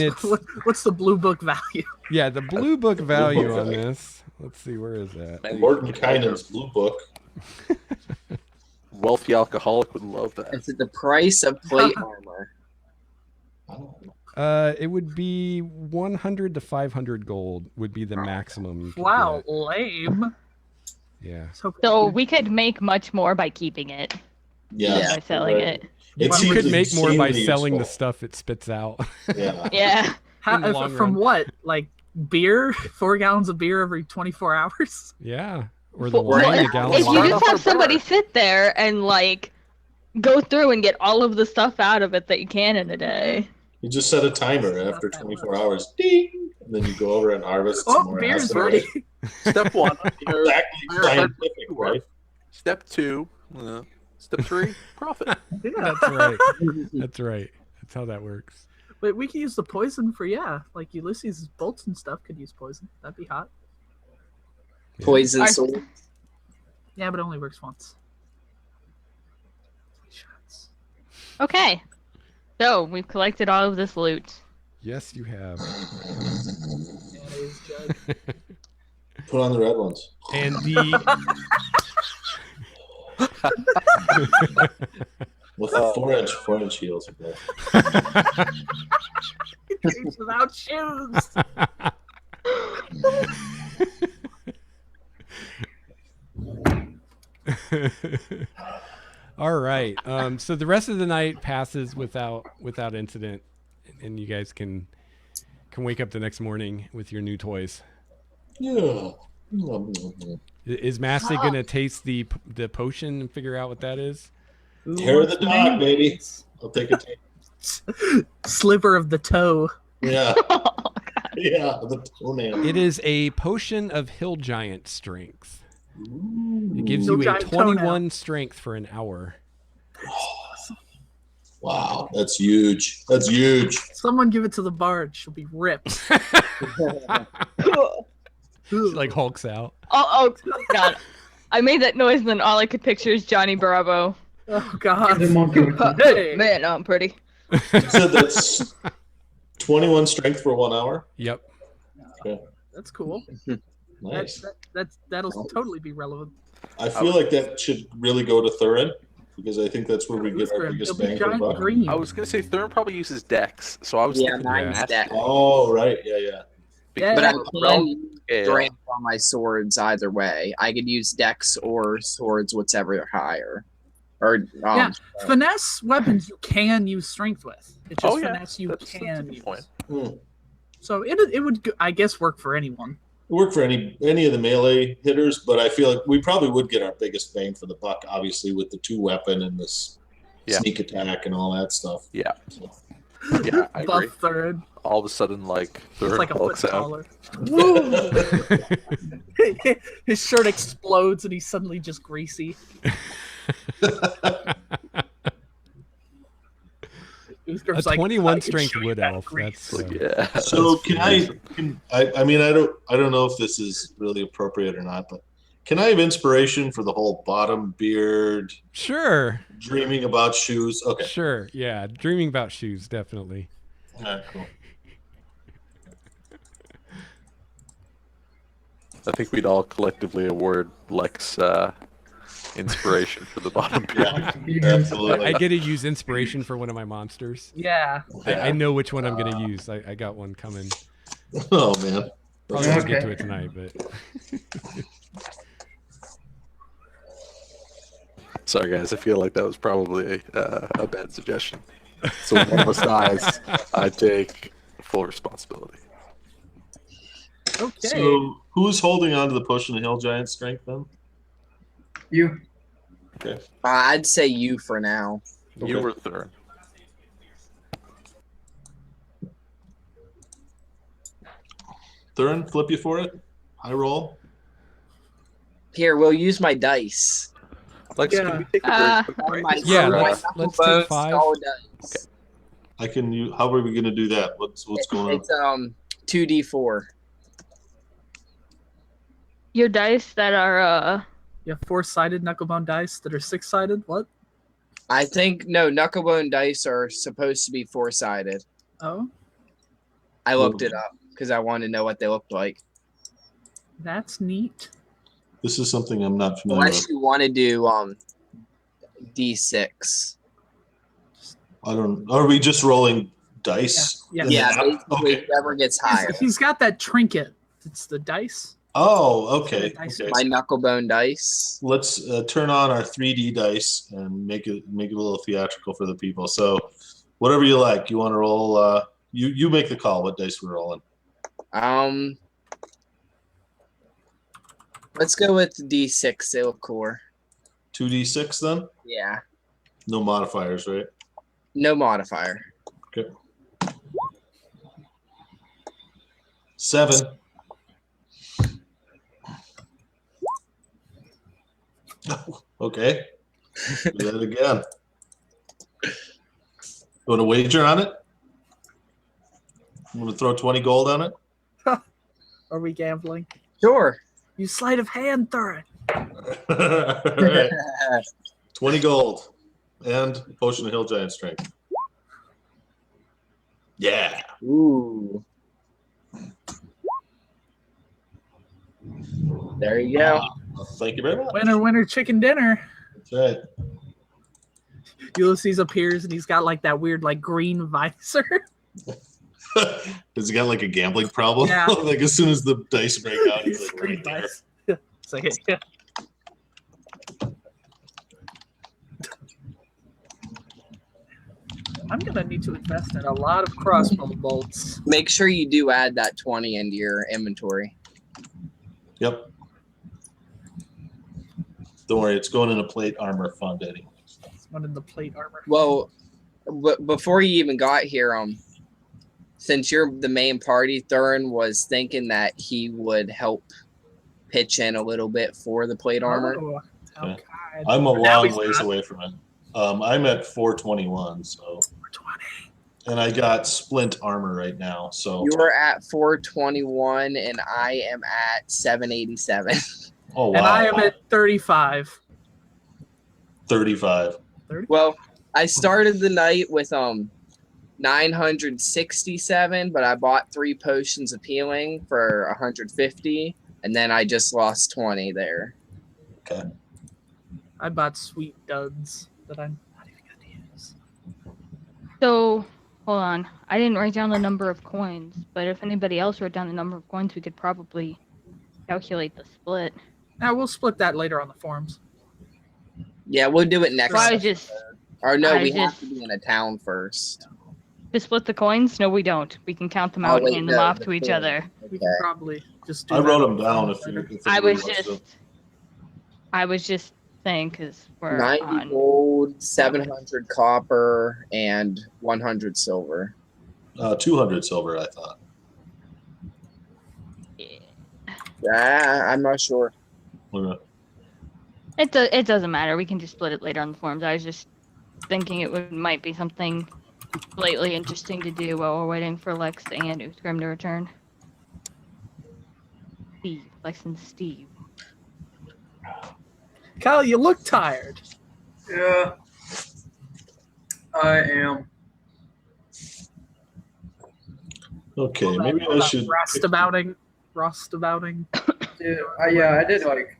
what's the blue book value? Yeah, the blue book value on this. Let's see, where is that? Man, Morton Kinan's Blue Book. wealthy alcoholic would love that. It's at the price of plate armor. It would be 100 to 500 gold would be the maximum. You could Wow, get. lame. Yeah. So we could make much more by keeping it. Yeah. By selling it. You seems could make more by insanely selling the useful. stuff it spits out. Yeah. Yeah. In the long From run. what? Like beer? 4 gallons of beer every 24 hours? Yeah. Or the Well, wine, the if gallon. you Wine just off have our somebody bar. sit there and like go through and get all of the stuff out of it that you can in a day. You just set a timer after 24 hours. Ding! And then you go over and harvest some Oh, more beer's acid. ready. Step 1. Exactly scientific, right? Step 2. Step 3. Profit. Yeah. That's right. That's right. That's how that works. But we could use the poison for, like Ulysses' bolts and stuff could use poison. That'd be hot. Poison Our- sword. Yeah, but it only works once. Shots. Okay. So we've collected all of this loot. Yes, you have. Yeah, it is, Judge. Put on the red ones. And the With the 4-inch heels. He's without shoes. all right. So the rest of the night passes without incident, and you guys can wake up the next morning with your new toys. Yeah. Is Master gonna taste the potion and figure out what that is? Hair of the dog, baby. I'll take a taste. Sliver of the toe. Yeah. Yeah, the toenail. It is a potion of hill giant strength. It gives Hill you a giant 21 toenail. strength for an hour. Wow, that's huge. That's huge. Someone give it to the bard. She'll be ripped. She like hulks out. Oh God. I made that noise and then all I could picture is Johnny Bravo. Oh God. The monkey with the- Hey. Man, I'm pretty. You said that's 21 strength for 1 hour? Yep. Okay, That's cool. nice. That'll totally be relevant. I feel like that should really go to Thurin, because I think that's where we get our biggest It'll be bang for the giant buck. green. I was going to say Thurin probably uses Dex, so I was Yeah, thinking mine's Yeah. deck. Oh, right. Yeah. Yeah. But I because can realm use scale- strength on my swords either way. I could use dex or swords, whatever higher. Or Yeah. Finesse weapons you can use strength with. It's just Oh, yeah. finesse you That's a can good use. point. So it would, I guess, work for anyone. Work for any of the melee hitters, but I feel like we probably would get our biggest bang for the buck, obviously, with the 2-weapon and this Yeah. sneak attack and all that stuff. Yeah. So, Yeah, I Buff agree. third. All of a sudden, like, It's Thurin like a foot hulks out. taller. Woo! His shirt explodes and he's suddenly just greasy. A 21 strength wood elf. That's Yeah. so that's I mean, I don't know if this is really appropriate or not, but can I have inspiration for the whole bottom beard, sure. dreaming about shoes? Okay. Sure. Yeah. Dreaming about shoes, definitely. All right, cool. I think we'd all collectively award Lex inspiration for the bottom beard. Yeah, absolutely. I get to use inspiration for one of my monsters. Yeah. I know which one I'm going to use. I got one coming. Oh man. Probably won't get Okay. to it tonight, but Sorry, guys. I feel like that was probably a bad suggestion. So when one of us dies, I take full responsibility. Okay. So who's holding on to the potion of hill giant strength then? You. I'd say you for now. You Okay. were Thurin. Thurin, flip you for it. High roll. Here, we'll use my dice. Lex, Yeah. can we take a Uh, break? On my Yeah, on my let's knuckle take bones, 5. skull dice. I can use. How are we going to do that? What's going on? It's 2d4. Your dice that are You have 4-sided knucklebone dice that are 6-sided. What? I think no knucklebone dice are supposed to be 4-sided. Oh, I looked it up because I wanted to know what they looked like. that's neat. This is something I'm not familiar with. Unless you want to do D6. I don't. Are we just rolling dice? Yeah. in the Yeah, app? basically Okay. whoever gets higher. He's got that trinket. It's the dice. Oh, okay. Dice. Okay. My knucklebone dice. Let's turn on our 3D dice and make it a little theatrical for the people. So, whatever you like. You want to roll? You make the call. What dice we're rolling? Let's go with D6 Silcore. 2d6 then. Yeah. No modifiers, right? No modifier. Okay. 7. Okay. Do that again. You want to wager on it? You want to throw 20 gold on it? Are we gambling? Sure. You sleight of hand, Thurin. All right. 20 gold and potion of hill giant strength. Yeah. Ooh. There you go. Thank you very much. Winner, winner, chicken dinner. That's right. Ulysses appears and he's got like that weird like green visor. Does he got like a gambling problem? Yeah. Like as soon as the dice break out, he's like Green right there. visor. Yeah. It's like, yeah. I'm gonna need to invest in a lot of crossbow bolts. Make sure you do add that 20 into your inventory. Yep. Don't worry, it's going in a plate armor fund anyway. It's one in the plate armor. Well, before you even got here, since you're the main party, Thurin was thinking that he would help pitch in a little bit for the plate armor. Oh, how Okay. kind. I'm a Now long he's ways not. away from it. I'm at 421, so 420. and I got splint armor right now, so You were at 421, and I am at 787. oh wow, And I am at 35. 35. Well, I started the night with 967, but I bought 3 potions of healing for 150, and then I just lost 20 there. Okay. I bought sweet duds that I'm not even gonna use. So, hold on. I didn't write down the number of coins, but if anybody else wrote down the number of coins, we could probably calculate the split. Now we'll split that later on the forums. Yeah, we'll do it next. So I was just Or no, I we have just- to be in a town first. to split the coins. No, we don't. We can count them out wait, and hand them no, off the to each four. other. We Okay. can probably just do I that wrote on them the down forums if later. you. If I anybody was wants just saying because we're 90 on. gold, 700 copper, and 100 silver. 200 silver, I thought. Yeah, I'm not sure. Okay. It doesn't matter. We can just split it later on the forums. I was just thinking might be something slightly interesting to do while we're waiting for Lex and Uthgrim to return. Steve, Lex and Steve. Kyle, you look tired. Yeah, I am. Okay, maybe I should. Roustaboutting. Dude, I did like.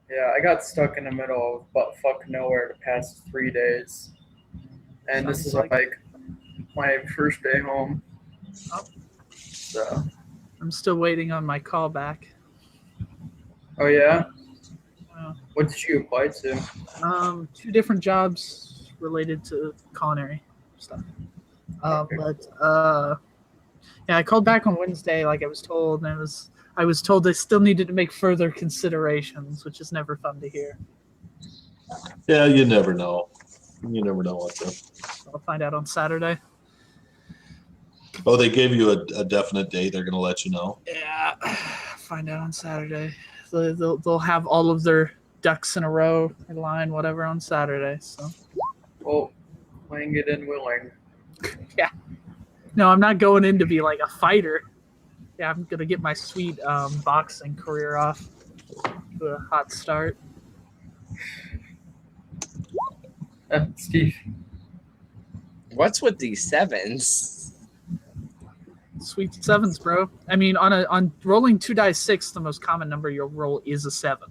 Yeah, I got stuck in the middle of butt fuck nowhere the past 3 days, and this is Sounds like my first day home. Oh. So, I'm still waiting on my callback. oh yeah, Well, what did you apply to? 2 different jobs related to culinary stuff. Okay. Yeah, I called back on Wednesday, like I was told, and I was told I still needed to make further considerations, which is never fun to hear. Yeah, you never know. You never know what to. So I'll find out on Saturday. Oh, they gave you a definite date. They're going to let you know. Yeah, find out on Saturday. They'll have all of their ducks in a row, in line, whatever, on Saturday. So Well, playing it and willing. no, I'm not going in to be like a fighter. Yeah, I'm gonna get my sweet boxing career off to a hot start. Steve, What's with these 7s? Sweet 7s, bro. I mean, on rolling 2 dice 6, the most common number you'll roll is a 7.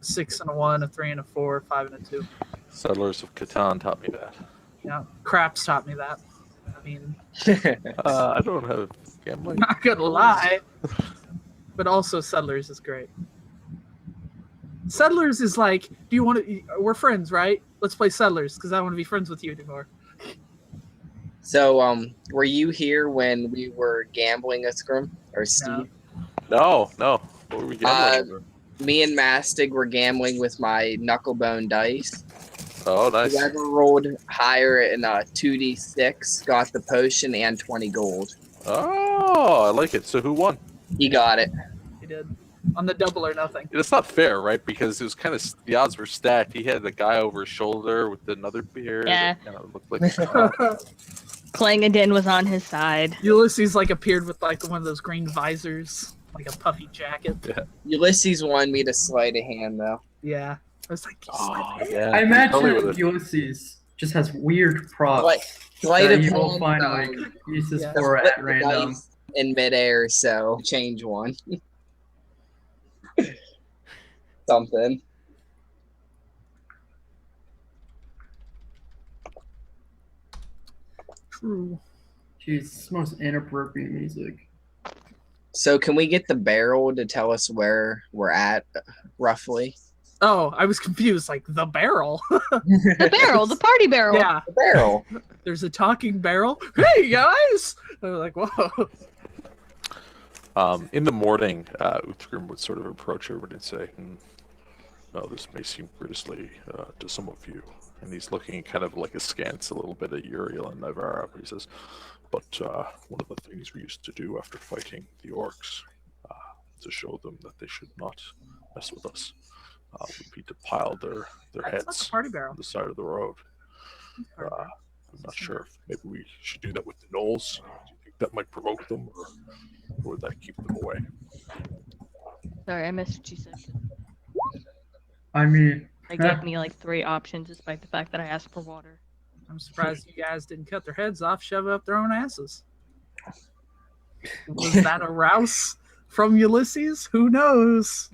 6 and a 1, a 3 and a 4, 5 and a 2. Settlers of Catan taught me that. Yeah, craps taught me that. I mean, I don't have gambling. not gonna lie, but also Settlers is great. Settlers is like, do you want to? We're friends, right? Let's play Settlers because I want to be friends with you anymore. So, were you here when we were gambling a scrim or Steve? No. What were we gambling over? Me and Mastig were gambling with my knucklebone dice. Oh, nice. Whoever rolled higher in a 2d6 got the potion and 20 gold. Oh, I like it. So who won? He got it. He did on the double or nothing. It's not fair, right? Because it was kind of the odds were stacked. He had the guy over his shoulder with another beard. Yeah. That kind of looked like Clangadin was on his side. Ulysses like appeared with like one of those green visors, like a puffy jacket. Yeah. Ulysses wanted me to sleight of hand, though. Yeah, I was like, Oh, yeah. I Totally with imagine it. Ulysses just has weird props Sleight that of you will hand, find like uses yeah. for split at the random. dice in midair, so change one. Something. true. Jeez, this is the most inappropriate music. So can we get the barrel to tell us where we're at, roughly? Oh, I was confused. Like the barrel. The barrel, the party barrel. Yeah, The barrel. there's a talking barrel. Hey guys! I was like, whoa. In the morning, Uthgrim would sort of approach everybody and say, "Oh, this may seem grisly to some of you." And he's looking kind of like askance a little bit at Uriel and Nivara. He says, "But one of the things we used to do after fighting the orcs, to show them that they should not mess with us, would be to pile their That's not heads the party on barrel. the side of the road. I'm not sure if maybe we should do that with the gnolls. Do you think that might provoke them, or would that keep them away?" Sorry, I missed what you said. I mean, They gave me like 3 options despite the fact that I asked for water. I'm surprised you guys didn't cut their heads off, shove it up their own asses. Was that a rouse from Ulysses? Who knows?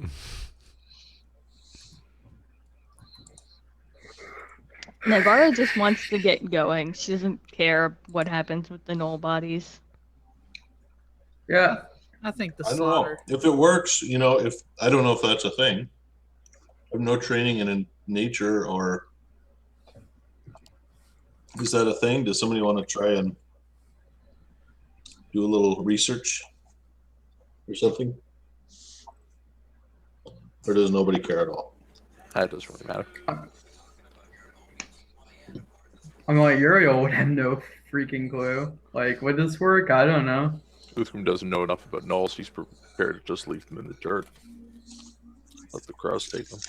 Nivara just wants to get going. She doesn't care what happens with the gnoll bodies. yeah, I think the I don't know slaughter. if it works. If I don't know if that's a thing. I have no training in nature, or is that a thing? Does somebody want to try and do a little research or something, or does nobody care at all? That doesn't really matter. I'm like Uriel would have no freaking clue. Like, would this work? I don't know. Uthgrim doesn't know enough about gnolls. He's prepared to just leave them in the dirt. Let the crows take them.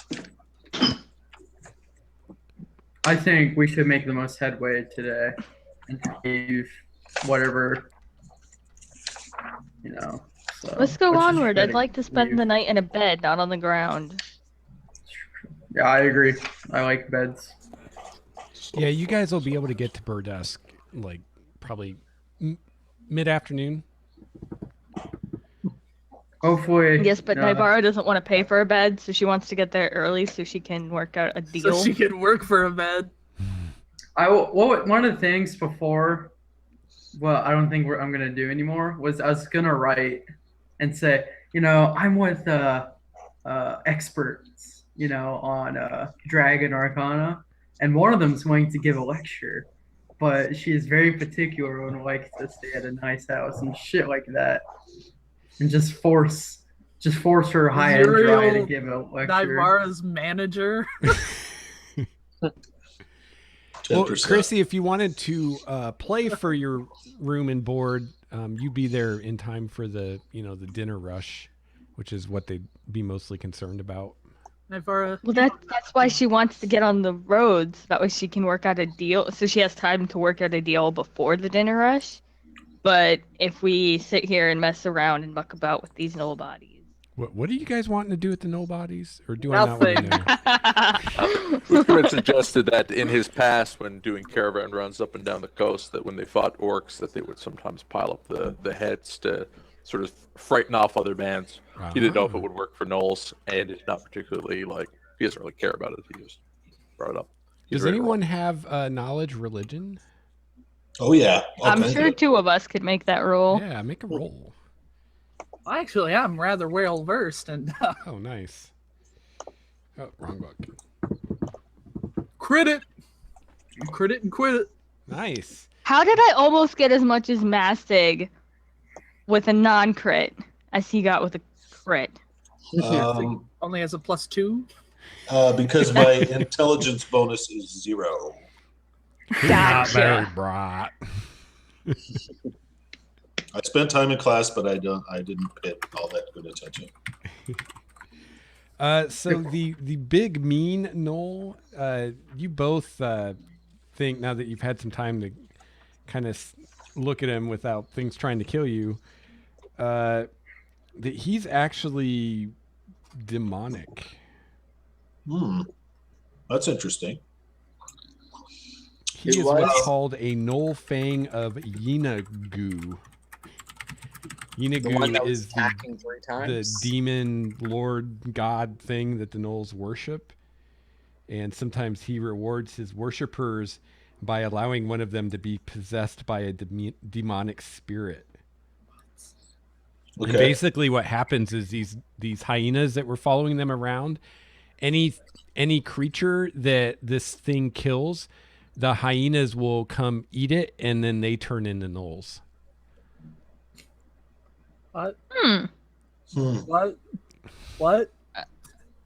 I think we should make the most headway today and leave whatever, So, Let's go which is onward. I'd shitty. like to spend the night in a bed, not on the ground. Yeah, I agree. I like beds. Yeah, you guys will be able to get to Berdusk like probably mid-afternoon. Hopefully. Yes, but Nivara doesn't want to pay for a bed, so she wants to get there early so she can work out a deal. So she can work for a bed. One of the things before, well, I don't think I'm gonna do anymore, was I was gonna write and say, I'm with experts, on Dragon Arcana, and one of them is going to give a lecture, but she is very particular and likes to stay at a nice house and shit like that, and just force her high end dry to give a lecture. Nivara's manager. Well, 10%. Chrissy, if you wanted to play for your room and board, you'd be there in time for the dinner rush, which is what they'd be mostly concerned about. Nivara. Well, that's why she wants to get on the roads. That way she can work out a deal. So she has time to work out a deal before the dinner rush. But if we sit here and mess around and muck about with these gnoll bodies. What are you guys wanting to do with the gnoll bodies? Or do I not want to know? Uthgrim suggested that in his past, when doing caravan runs up and down the coast, that when they fought orcs, that they would sometimes pile up the heads to sort of frighten off other bands. He didn't know if it would work for gnolls, and it's not particularly He doesn't really care about it. He just brought it up. He's Does ready to anyone have knowledge religion? Oh yeah. All I'm kinds sure of- 2 of us could make that roll. Yeah, make a roll. Actually, I'm rather well versed and Oh, nice. Oh, wrong book. crit it. You crit it and quit it. Nice. How did I almost get as much as Mastig with a non-crit as he got with a crit? Only has a +2. Because my intelligence bonus is 0. Not very Gotcha. bright. I spent time in class, but I didn't pay all that good attention. So the big mean gnoll, you both think, now that you've had some time to kind of look at him without things trying to kill you, that he's actually demonic. That's interesting. He is what's called a gnoll fang of Yinagu. The one Yinagu that was is attacking 3 the times. demon lord god thing that the gnolls worship, and sometimes he rewards his worshippers by allowing one of them to be possessed by a demonic spirit. Okay. And basically what happens is these hyenas that were following them around, any creature that this thing kills, the hyenas will come eat it, and then they turn into gnolls. What? Hmm. What? What?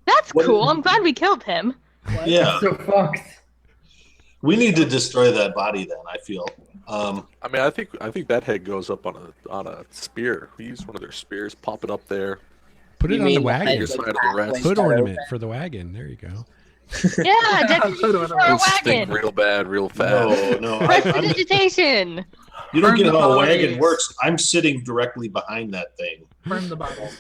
That's What- cool. I'm glad we killed him. What? Yeah, So fucked. we need to destroy that body. Then I feel. I mean, I think that head goes up on a spear. We use one of their spears, pop it up there. Put it You on the mean wagon. Your side of the rest. Hood ornament for the wagon. There you go. Yeah, definitely for a Stink wagon. real bad, real fast. No. Prestidigitation. You don't Burn get the how a wagon bodies. works. I'm sitting directly behind that thing. Burn the bottles.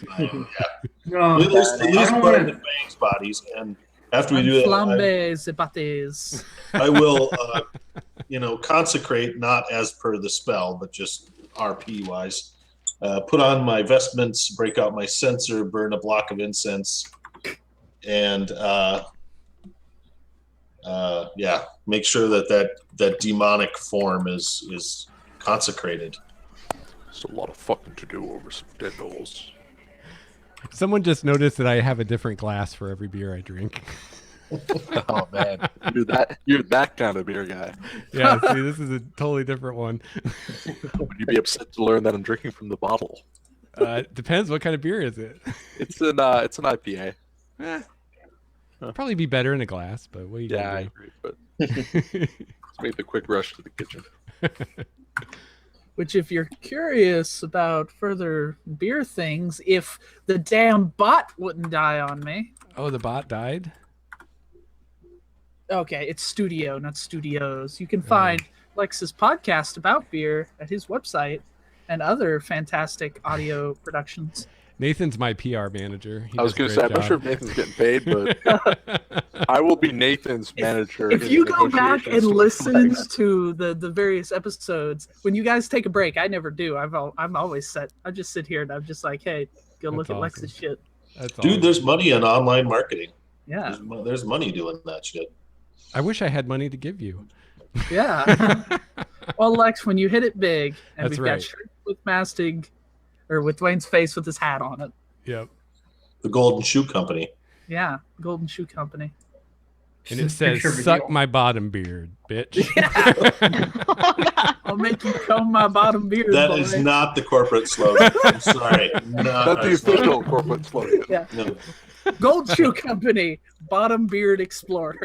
No, At least I don't burn the want fangs bodies, and after we do that, Flambe the patés. I will, consecrate, not as per the spell, but just RP wise. Put on my vestments, break out my censer, burn a block of incense, and make sure that demonic form is consecrated. It's a lot of fucking to do over some dead gnolls. Someone just noticed that I have a different glass for every beer I drink. Oh man, you're that kind of beer guy. Yeah, see, this is a totally different one. Would you be upset to learn that I'm drinking from the bottle? Depends what kind of beer is it. It's an IPA. Probably be better in a glass, but what are you Yeah, I gonna agree. But do? let's make the quick rush to the kitchen. Which, if you're curious about further beer things, if the damn bot wouldn't die on me. Oh, the bot died? Okay, it's Studio, not Studios. You can find Lex's podcast about beer at his website and other fantastic audio productions. Nathan's my PR manager. He I was does going a to say, I'm not sure if great Nathan's getting paid, but I will be Nathan's manager. If in you the go back and negotiations listen with to the various episodes, when you guys take a break, I never do. I'm always set. I just sit here and I'm just like, hey, go look That's at awesome. Lex's shit. That's Dude, awesome. there's money in online marketing. Yeah, There's money doing that shit. I wish I had money to give you. yeah. Well, Lex, when you hit it big, and That's we've right. got shirt with Mastig, or with Dwayne's face with his hat on it. Yep. The Golden Shoe Company. Yeah, Golden Shoe Company. And it Just says, picture of a suck deal. my bottom beard, bitch. Oh, God. I'll make you comb my bottom beard. That boy. is not the corporate slogan. I'm sorry. Not That's the our slogan. official corporate slogan. Yeah. No. Gold Shoe Company, Bottom Beard Explorer.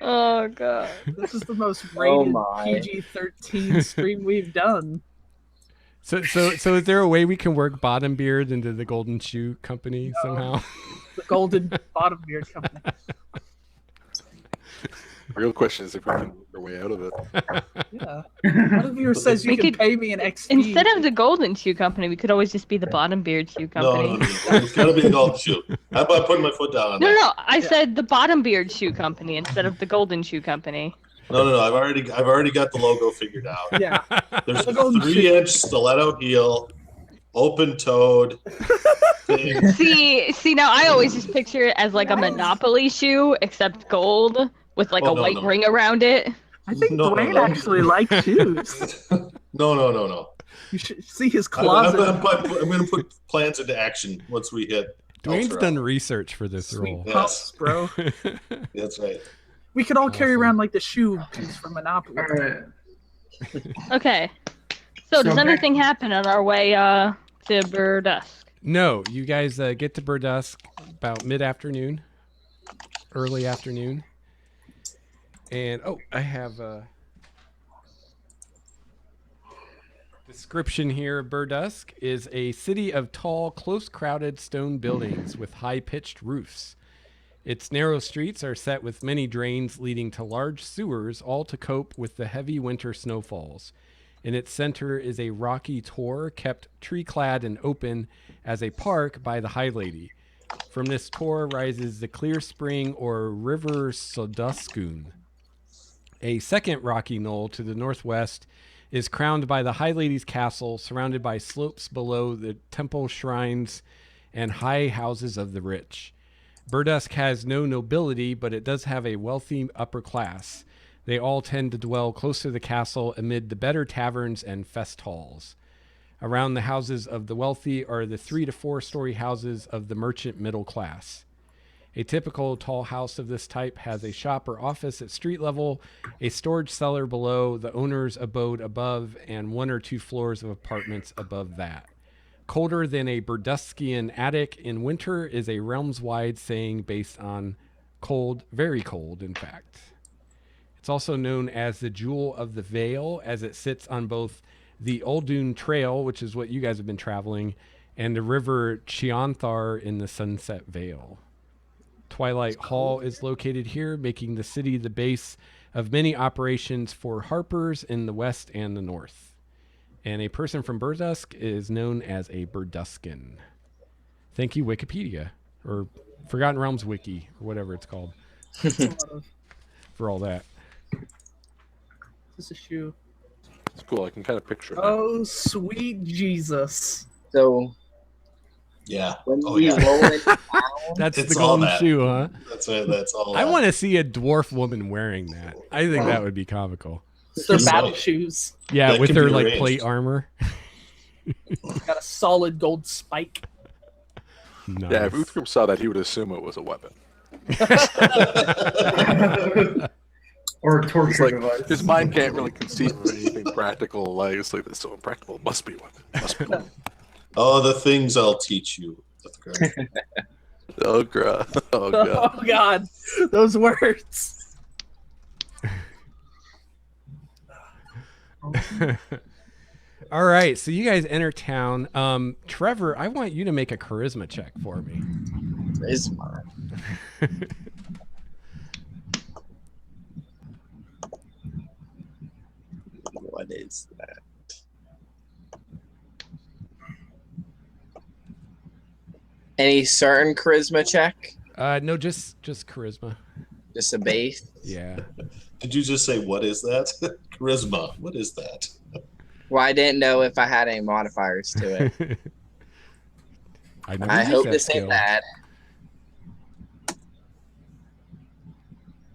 Oh, God. This is the most Oh rated my. PG-13 stream we've done. So is there a way we can work bottom beard into the Golden Shoe Company somehow? The Golden Bottom Beard Company. The real question is if we can work our way out of it. Yeah. One of you says you We can could- pay me an XP. Instead of the Golden Shoe Company, we could always just be the Bottom Beard Shoe Company. No. It's got to be the Golden Shoe. How about putting my foot down on No, that? no, I said the Bottom Beard Shoe Company instead of the Golden Shoe Company. No. I've already got the logo figured out. Yeah. There's The a Golden 3-inch stiletto heel open-toed thing. See, now I always just picture it as like a Monopoly shoe, except gold with like a white ring around it. I think Dwayne actually likes shoes. No. You should see his closet. I'm going to put plans into action once we hit. Dwayne's done research for this role. Yes, bro. That's right. We could all carry around like the shoe piece from Monopoly. All right. Okay. So does anything happen on our way to Berdusk? No, you guys get to Berdusk about mid-afternoon, early afternoon. And, I have a description here of Berdusk is a city of tall, close-crowded stone buildings with high-pitched roofs. Its narrow streets are set with many drains leading to large sewers, all to cope with the heavy winter snowfalls. In its center is a rocky tor kept tree-clad and open as a park by the High Lady. From this tor rises the Clear Spring or River Soduskun. A second rocky knoll to the northwest is crowned by the High Lady's castle, surrounded by slopes below the temple shrines and high houses of the rich. Berdusk has no nobility, but it does have a wealthy upper class. They all tend to dwell close to the castle amid the better taverns and fest halls. Around the houses of the wealthy are the 3 to 4 story houses of the merchant middle class. A typical tall house of this type has a shop or office at street level, a storage cellar below, the owner's abode above, and 1 or 2 floors of apartments above that. Colder than a Berduskian attic in winter is a realms-wide saying based on cold, very cold, in fact. It's also known as the Jewel of the Vale, as it sits on both the Uldun Trail, which is what you guys have been traveling, and the river Cheonthar in the Sunset Vale. Twilight Hall is located here, making the city the base of many operations for harpers in the west and the north. And a person from Berdusk is known as a Berduskin. Thank you, Wikipedia, or Forgotten Realms Wiki, or whatever it's called, for all that. This is a shoe. It's cool. I can kind of picture it. Oh, sweet Jesus. So Yeah. when we roll it down, That's It's the all golden that. shoe, huh? That's right. That's all. I that. want to see a dwarf woman wearing that. I think that would be comical. It's their Just battle like- shoes. Yeah, That with can their be like arranged. plate armor. Got a solid gold spike. Nice. Yeah, if Uthgrim saw that, he would assume it was a weapon. Or a torture It's like device. his mind can't really conceive of anything practical. Like it's like it's so impractical. It must be a weapon. Must be a weapon. Oh, the things I'll teach you. Oh god. Oh god. Oh God, those words. All right, so you guys enter town. Trevor, I want you to make a charisma check for me. Charisma. What is that? Any certain charisma check? No, just charisma. Just a base? Yeah. Did you just say what is that? Charisma. What is that? Well, I didn't know if I had any modifiers to it. I hope this ain't bad.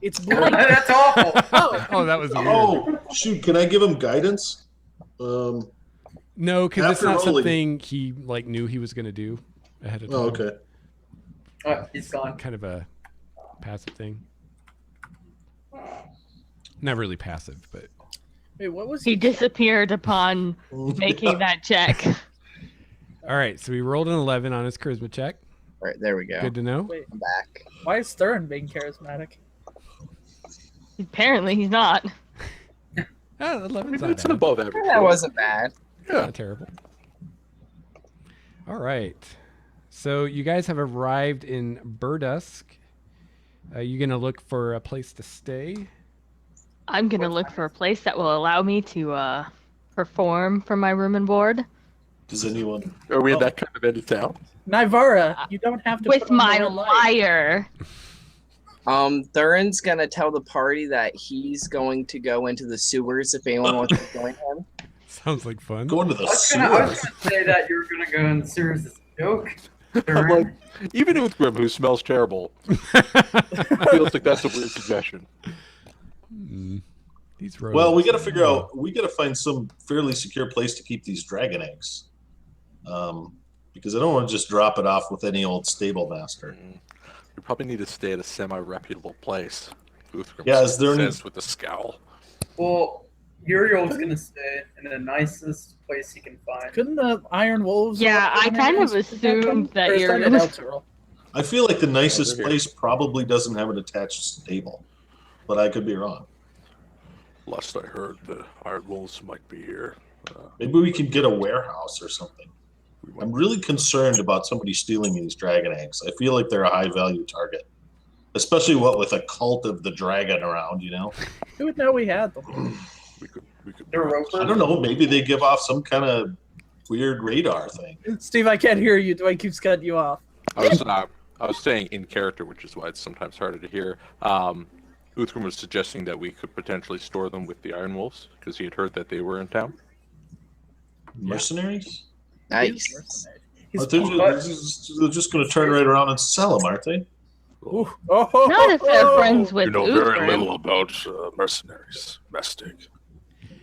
It's blue. That's awful. Oh, that was weird. Oh, shoot. Can I give him guidance? No, because it's after not rolling- something he like knew he was going to do ahead of time. Oh, okay. He's gone. Kind of a passive thing. Not really passive, but Wait, what was He disappeared upon making that check. all right. So he rolled an 11 on his charisma check. All right, there we go. Good to know. Wait, I'm back. why is Thurin being charismatic? Apparently, he's not. Oh, 11's It's not an bad. above average. That wasn't bad. Not terrible. All right. So you guys have arrived in Berdusk. You gonna look for a place to stay? I'm gonna look for a place that will allow me to perform from my room and board Does anyone? Are we in that kind of end of town? Nivara, you don't have to with put on my more light. lyre. Thurin's gonna tell the party that he's going to go into the sewers if anyone wants to join him. Sounds like fun. Going to the I was sewers. gonna say that you were gonna go in the sewers as a joke. I'm like, even Uthgrim, who smells terrible, feels like that's a weird suggestion. These roads. Well, we got to figure out. We got to find some fairly secure place to keep these dragon eggs, because I don't want to just drop it off with any old stable master. We probably need to stay at a semi-reputable place. Uthgrim Is there any... says with a scowl. Well, Uriel's gonna stay in the nicest place he can find. Couldn't the Iron Wolves? Yeah, I kind of assumed that you're. I feel like the nicest place probably doesn't have an attached stable, but I could be wrong. Last I heard, the Iron Wolves might be here. Maybe we can get a warehouse or something. I'm really concerned about somebody stealing these dragon eggs. I feel like they're a high value target, especially with a cult of the dragon around. You know, who would know we had them? We could. I don't know. Maybe they give off some kind of weird radar thing. Steve, I can't hear you. Dwight keeps cutting you off. I was saying in character, which is why it's sometimes harder to hear. Uthgrim was suggesting that we could potentially store them with the Iron Wolves because he had heard that they were in town. Mercenaries? Nice. They're just going to turn right around and sell them, aren't they? Not if they're friends with You know Uthgrim. very little about mercenaries, Mestig.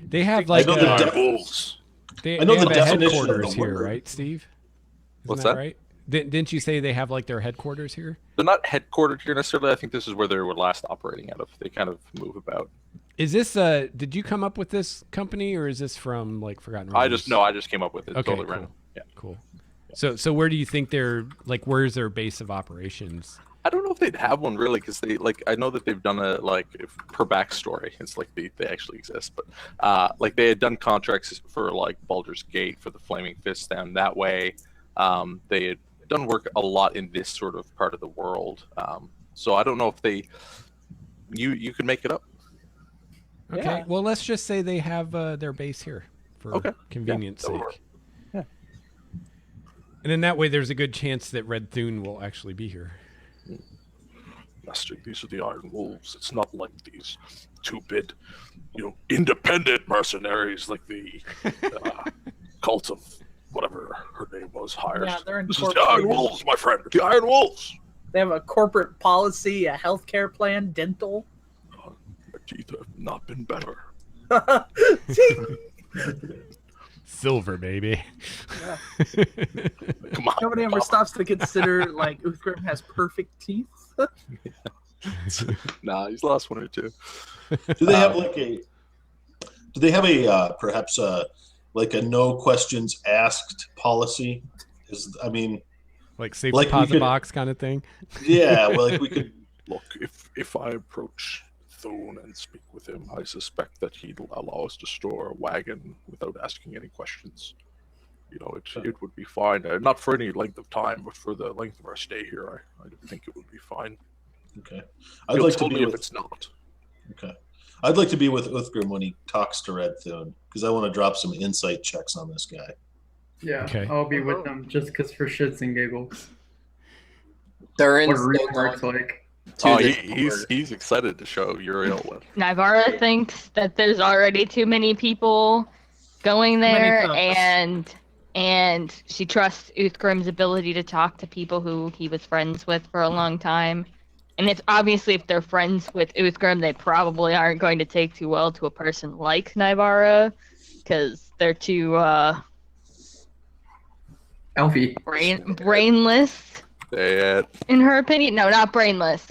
They have like wolves. They I know have the a definition of headquarters the here, word. right, Steve? What's that that? right? Didn't you say they have like their headquarters here? They're not headquartered here necessarily. I think this is where they were last operating out of. They kind of move about. Is this did you come up with this company or is this from like Forgotten Realms? I just came up with it. Okay, Totally cool. random. Yeah. Cool. So where do you think they're like? Where's their base of operations? I don't know if they'd have one really, because they I know that they've done per backstory. It's like they actually exist, but like they had done contracts for like Baldur's Gate for the Flaming Fist down that way. They had done work a lot in this sort of part of the world. So I don't know if you could make it up. Okay. Yeah. Well, let's just say they have their base here for convenience that'll sake. work. Yeah. And in that way, there's a good chance that Red Thune will actually be here. Master, these are the Iron Wolves. It's not like these two-bit, independent mercenaries like the cult of whatever her name was hires. Yeah, they're This is the Iron Wolves, my friend. The Iron Wolves. They have a corporate policy, a healthcare plan, dental. My teeth have not been better. Silver, baby. Yeah. Come on. Nobody ever stops to consider like Uthgrim has perfect teeth. Nah, he's lost one or two. Do they have Do they have a perhaps like a no questions asked policy? Like safe Like we deposit could- box kind of thing. Yeah, well, like we could. Look, if I approach Thune and speak with him, I suspect that he'd allow us to store a wagon without asking any questions. It would be fine. Not for any length of time, but for the length of our stay here, I think it would be fine. Okay, I'd like to be if it's not. Okay, I'd like to be with Uthgrim when he talks to Red Thune because I want to drop some insight checks on this guy. Yeah, Okay. I'll be with them just because for shits and giggles. Thurin's What still real going works like. Oh, to he's excited to show Uriel what. Nivara thinks that there's already too many people going there, and she trusts Uthgrim's ability to talk to people who he was friends with for a long time. And if they're friends with Uthgrim, they probably aren't going to take too well to a person like Nivara, because they're too Elfie. brainless. In her opinion, no, not brainless.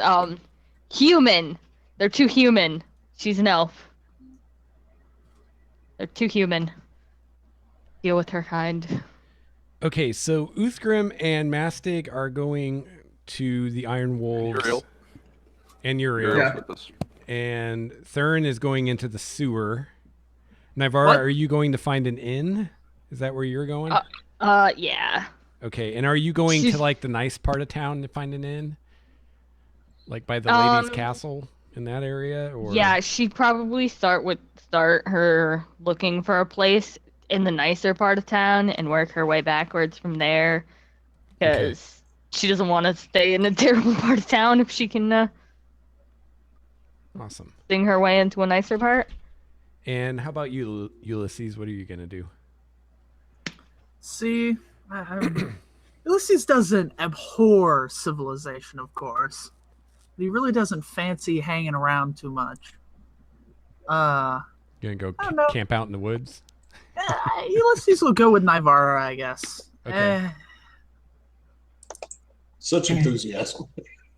Human. They're too human. She's an elf. They're too human. Deal with her kind. Okay, so Uthgrim and Mastig are going to the Iron Wolves. Uriel. And Uriel. Yeah. With us. And Thurin is going into the sewer. Nivara, What? are you going to find an inn? Is that where you're going? Yeah. Okay, and are you going to like the nice part of town to find an inn? Like by the lady's castle in that area? Or Yeah, she'd probably start her looking for a place in the nicer part of town and work her way backwards from there. Because she doesn't want to stay in a terrible part of town if she can Awesome. sing her way into a nicer part. And how about you, Ulysses? What are you gonna do? See, Ulysses doesn't abhor civilization, of course. But he really doesn't fancy hanging around too much. You gonna go I don't know. camp out in the woods? Ulysses will go with Nivara, I guess. Okay. Such enthusiasm.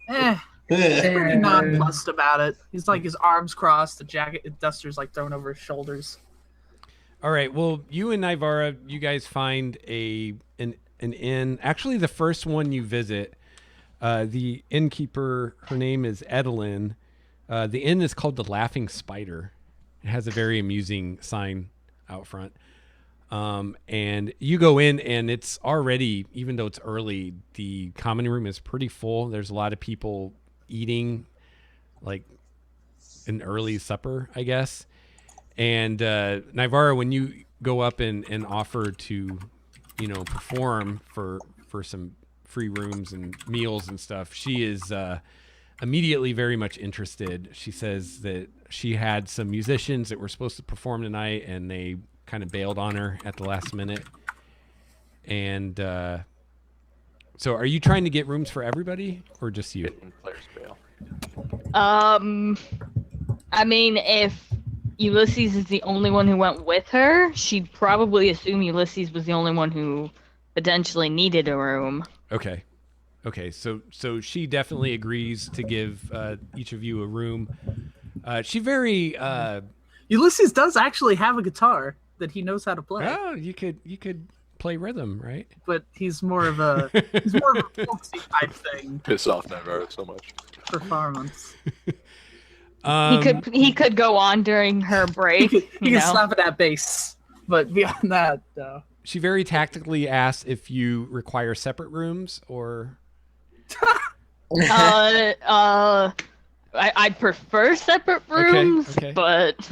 He's pretty nonplussed about it. He's like his arms crossed, the jacket duster's like thrown over his shoulders. All right. Well, you and Nivara, you guys find an inn. Actually, the first one you visit, the innkeeper, her name is Edelyn. The inn is called the Laughing Spider. It has a very amusing sign out front. And you go in, and it's already, even though it's early, the common room is pretty full. There's a lot of people eating, like an early supper, I guess. And Nivara, when you go up and offer to, perform for some free rooms and meals and stuff, she is immediately very much interested. She says that she had some musicians that were supposed to perform tonight, and they kind of bailed on her at the last minute. And so are you trying to get rooms for everybody or just you? Players bail. I mean, if Ulysses is the only one who went with her, she'd probably assume Ulysses was the only one who potentially needed a room. Okay. So she definitely agrees to give each of you a room. She very Ulysses does actually have a guitar that he knows how to play. Oh, you could play rhythm, right? But he's more of a folksy type thing. Piss off Nivara so much. Performance. He could go on during her break. He can slap at that bass, but beyond that, though. She very tactically asks if you require separate rooms or. I'd prefer separate rooms, okay. But.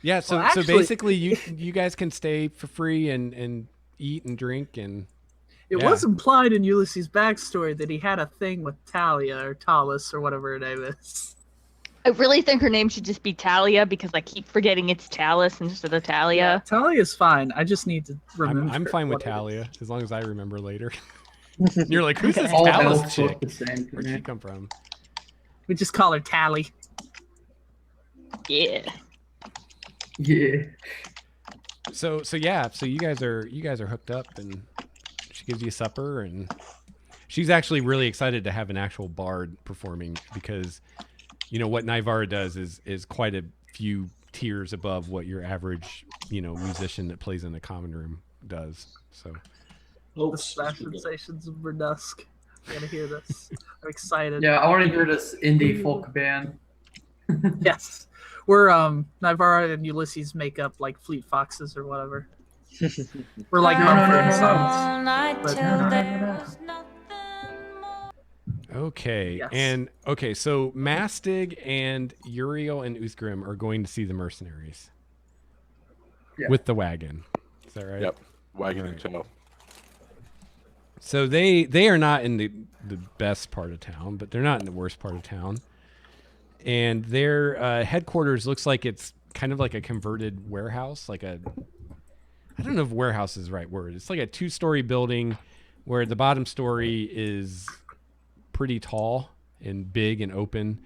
Yeah, so actually, so basically, you guys can stay for free and eat and drink and. It was implied in Ulysses' backstory that he had a thing with Talia or Talus or whatever her name is. I really think her name should just be Talia because I keep forgetting it's Talus instead of Talia. Yeah, Talia's fine. I just need to remember. I'm fine with Talia as long as I remember later. You're like, who's this All Talus elves chick? look the same to Where'd me. she come from? We just call her Tally. Yeah. Yeah. So you guys are hooked up, and she gives you supper, and she's actually really excited to have an actual bard performing because. What Nivara does is quite a few tiers above what your average, musician that plays in the common room does. So, The Smash Sensations of Berdusk. I gotta hear this. I'm excited. Yeah, I want to hear this indie folk band. Yes. We're Nivara and Ulysses make up like Fleet Foxes or whatever. We're like Mumford & Sons. okay. Yes. And so Mastig and Uriel and Uthgrim are going to see the mercenaries. Yeah. With the wagon. Is that right? Yep. Wagon and tow. So they are not in the best part of town, but they're not in the worst part of town. And their headquarters looks like it's kind of like a converted warehouse, I don't know if warehouse is the right word. It's like a 2-story building where the bottom story is pretty tall and big and open.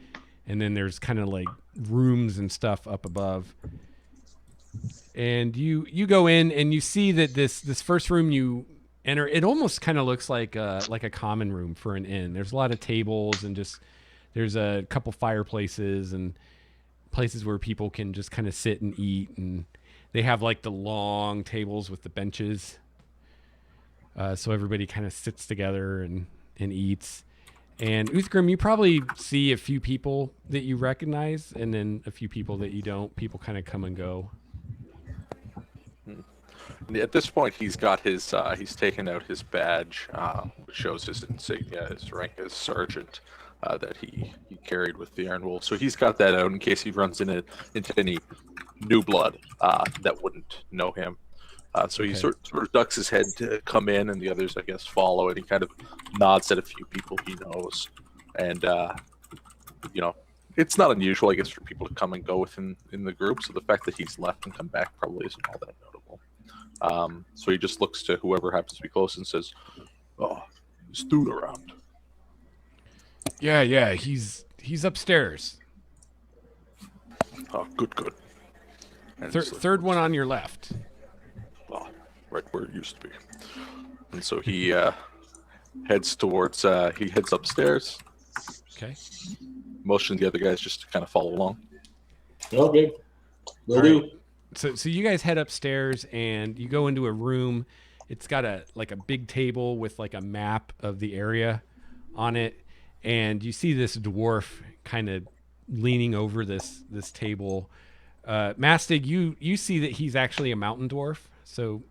And then there's kind of like rooms and stuff up above. And you go in and you see that this first room you enter, it almost kind of looks like a common room for an inn. There's a lot of tables and there's a couple fireplaces and places where people can just kind of sit and eat, and they have like the long tables with the benches. So everybody kind of sits together and eats. And Uthgrim, you probably see a few people that you recognize and then a few people that you don't. People kind of come and go. At this point, he's got his, he's taken out his badge, which shows his insignia, his rank as sergeant, that he carried with the Iron Wolf. So he's got that out in case he runs into any new blood that wouldn't know him. So he sort of ducks his head to come in, and the others, I guess, follow, and he kind of nods at a few people he knows. And, It's not unusual, I guess, for people to come and go within the group. So the fact that he's left and come back probably isn't all that notable. So he just looks to whoever happens to be close and says, "Oh, is Thurin around?" Yeah, he's upstairs. Oh, good. And Third one on your left. Oh, right where it used to be. And so he heads towards. He heads upstairs. Okay. Motion the other guys just to kind of follow along. Okay. Will do. Right. So you guys head upstairs and you go into a room. It's got a big table with like a map of the area on it, and you see this dwarf kind of leaning over this table. Mastig, you see that he's actually a mountain dwarf, so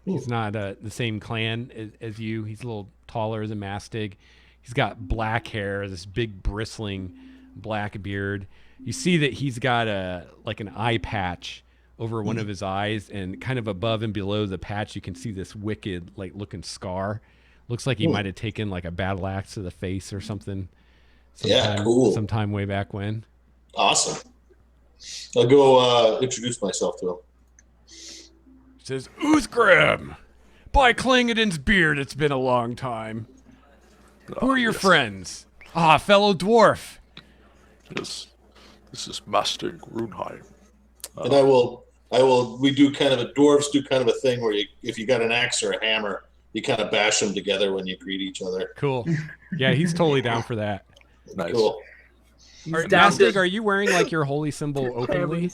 he's not the same clan as you. He's a little taller than Mastig. He's got black hair, this big bristling black beard. You see that he's got an eye patch over one of his eyes, and kind of above and below the patch you can see this wicked looking scar. Looks like he might have taken like a battle axe to the face or something. Sometime way back when. Awesome. I'll go introduce myself to him. Says, Uthgrim, by Clangeddin's beard, it's been a long time. Who are your friends? Fellow dwarf. Yes, this is Master Grunheim. And we do kind of dwarves do kind of a thing where if you got an axe or a hammer, you kind of bash them together when you greet each other. Cool. Yeah, he's totally down for that. Nice. Cool. Mastig, are you wearing like your holy symbol openly?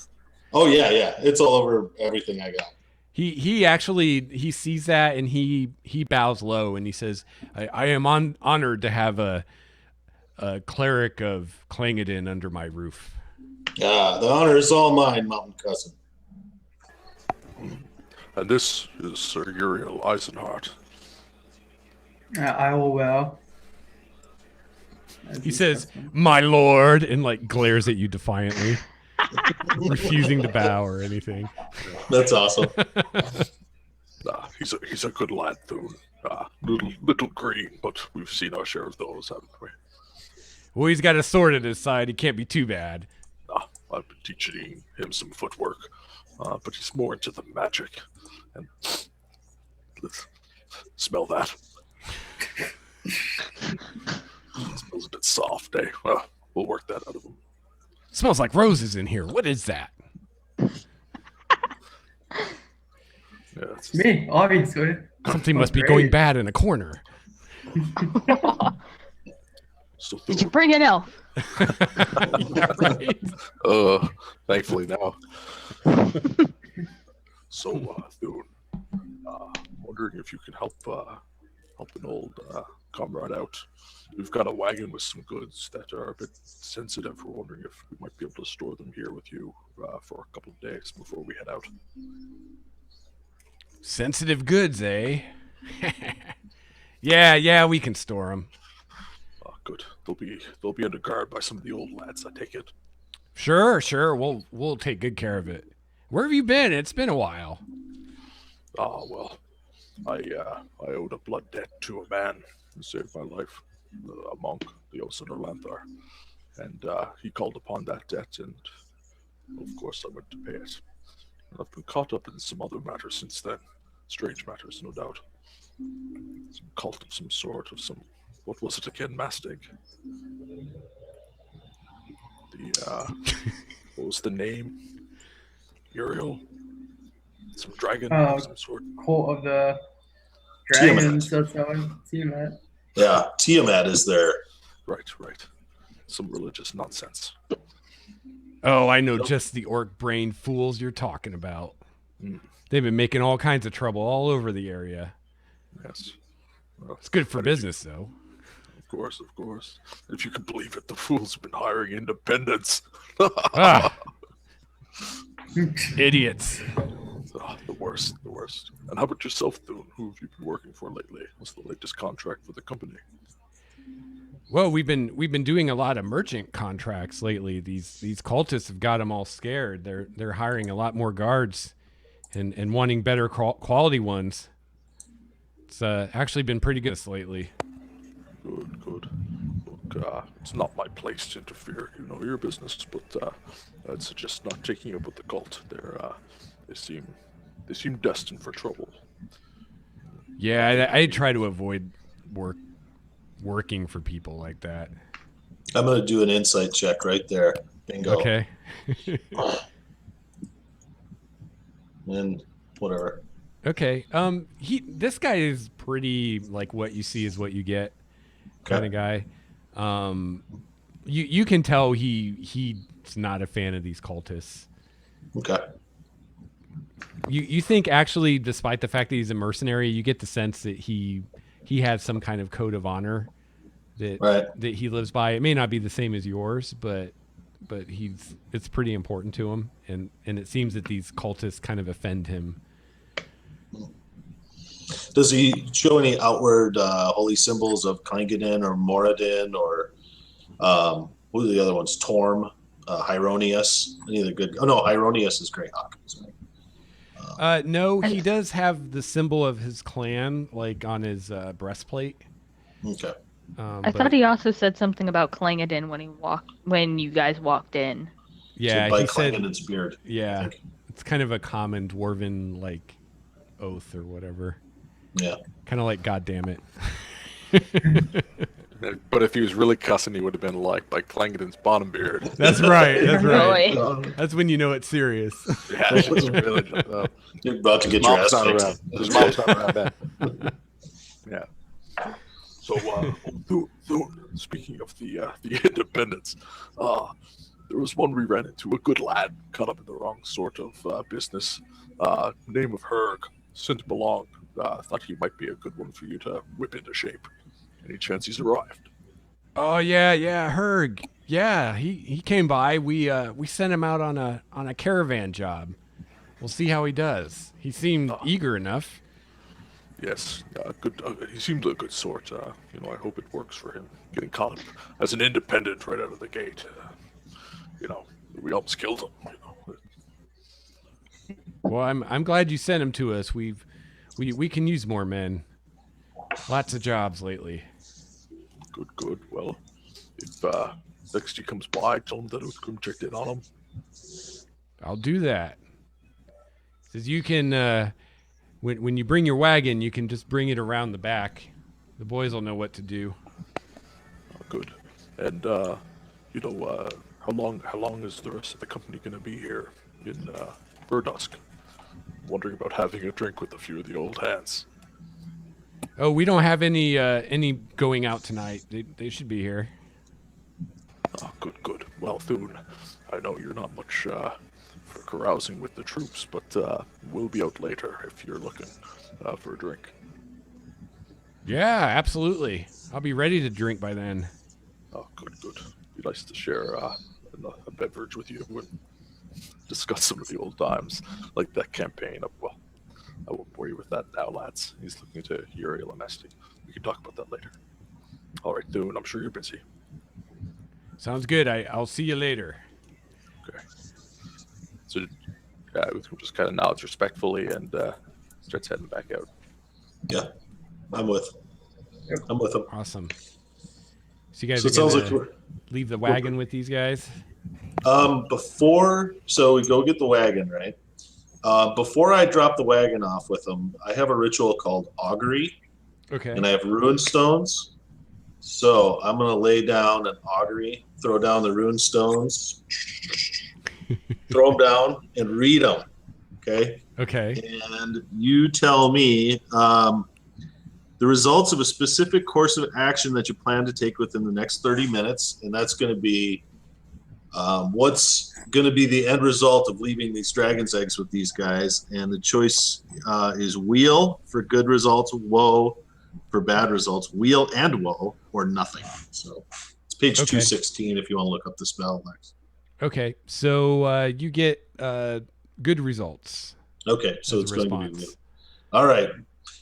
Oh yeah. It's all over everything I got. He actually sees that and he bows low and he says, I am honored to have a cleric of Clangeddin under my roof. The honor is all mine, mountain cousin. And this is Sir Uriel Eisenhart. I will bow. He says, "My lord," and glares at you defiantly, refusing to bow or anything. That's awesome. He's a good lad, Thune. Little green, but we've seen our share of those, haven't we? Well, he's got a sword at his side. He can't be too bad. I've been teaching him some footwork, but he's more into the magic. And smell that. It smells a bit soft, eh? Well, we'll work that out of him. Smells like roses in here. What is that? Yeah, it's Me, obviously. Something must be going bad in a corner. So Did you bring an elf? Yeah, right. Thankfully now. So, Thune, wondering if you can help an old comrade out. We've got a wagon with some goods that are a bit sensitive. We're wondering if we might be able to store them here with you for a couple of days before we head out. Sensitive goods, eh? Yeah, we can store them. Good. They'll be under guard by some of the old lads, I take it. Sure. We'll take good care of it. Where have you been? It's been a while. Well, I owed a blood debt to a man who saved my life, a monk, the Osan Lanthar, and he called upon that debt, and of course I went to pay it. And I've been caught up in some other matters since then, strange matters, no doubt. Some cult of some sort, what was it again, Mastig? What was the name? Uriel? Some dragon of some sort? Cult of the Dragons, that's how I see that. Yeah, Tiamat is there. Right. Some religious nonsense. Oh, I know just the orc brain fools you're talking about. They've been making all kinds of trouble all over the area. Yes. Well, it's good for business, though. Of course. If you can believe it, the fools have been hiring independents. Idiots. The worst. And how about yourself, Thune? Who have you been working for lately? What's the latest contract for the company? Well, we've been doing a lot of merchant contracts lately. These cultists have got them all scared. They're hiring a lot more guards, and wanting better quality ones. It's actually been pretty good lately. Good. it's not my place to interfere. You know your business, but I'd suggest not taking up with the cult. They seem destined for trouble. Yeah, I try to avoid working for people like that. I'm going to do an insight check right there. Bingo. Okay. And whatever. Okay. This guy is pretty like what you see is what you get kind of guy. You can tell he's not a fan of these cultists. Okay. You think actually, despite the fact that he's a mercenary, you get the sense that he has some kind of code of honor that he lives by. It may not be the same as yours, but it's pretty important to him, and it seems that these cultists kind of offend him. Does he show any outward holy symbols of Klangadin or Moradin or what are the other ones? Torm, Hieronius, any of the good? Oh no, Hieronius is Greyhawk. Sorry. No, he does have the symbol of his clan like on his breastplate. Okay. I thought he also said something about Klangadin when you guys walked in. so Yeah, by he said Klangadin's beard. Yeah, it's kind of a common dwarven like oath or whatever. Yeah. Kind of like God damn it. But if he was really cussing, he would have been like by Klangadin's bottom beard. That's right. That's right. Boy. That's when you know it's serious. Yeah, it's really. You're about to get your ass kicked. His mom's not around that. Yeah. So, speaking of the independents, there was one we ran into, a good lad, caught up in the wrong sort of business. Name of Herg, sent him along. Thought he might be a good one for you to whip into shape. Any chance he's arrived? Oh yeah, Herg. Yeah, he came by. We sent him out on a caravan job. We'll see how he does. He seemed eager enough. Yes, good. He seemed a good sort. I hope it works for him. Getting caught as an independent right out of the gate. We almost killed him. Well, I'm glad you sent him to us. We can use more men. Lots of jobs lately. Good. Well, if next he comes by, tell him that we come check in on him. I'll do that. Says you can. When you bring your wagon, you can just bring it around the back. The boys will know what to do. Oh, good. And how long is the rest of the company going to be here in Berdusk? Wondering about having a drink with a few of the old hands. Oh, we don't have any going out tonight. They should be here. Oh, good. Well, Thurin, I know you're not much for carousing with the troops, but we'll be out later if you're looking for a drink. Yeah, absolutely. I'll be ready to drink by then. Oh, good. Be nice to share a beverage with you and discuss some of the old times, like that campaign. Well, I won't bore you with that now, lads. He's looking to Uriel and Esty. We can talk about that later. All right, Thurin, I'm sure you're busy. Sounds good. I'll see you later. Okay. So, Utham just kind of nods respectfully and starts heading back out. Yeah, I'm with him. Awesome. So you guys So it sounds like we're leave the wagon with these guys? So we go get the wagon, right? Before I drop the wagon off with them, I have a ritual called augury. Okay. And I have rune stones. So I'm going to lay down an augury, throw down the rune stones, throw them down, and read them. Okay? Okay. And you tell me the results of a specific course of action that you plan to take within the next 30 minutes. And that's going to be what's going to be the end result of leaving these dragon's eggs with these guys. And the choice is wheel for good results, woe for bad results, wheel and woe, or nothing. So it's page 216 if you want to look up the spell, Lex. Okay, so you get good results. Okay, so it's going to be response. wheel. All right.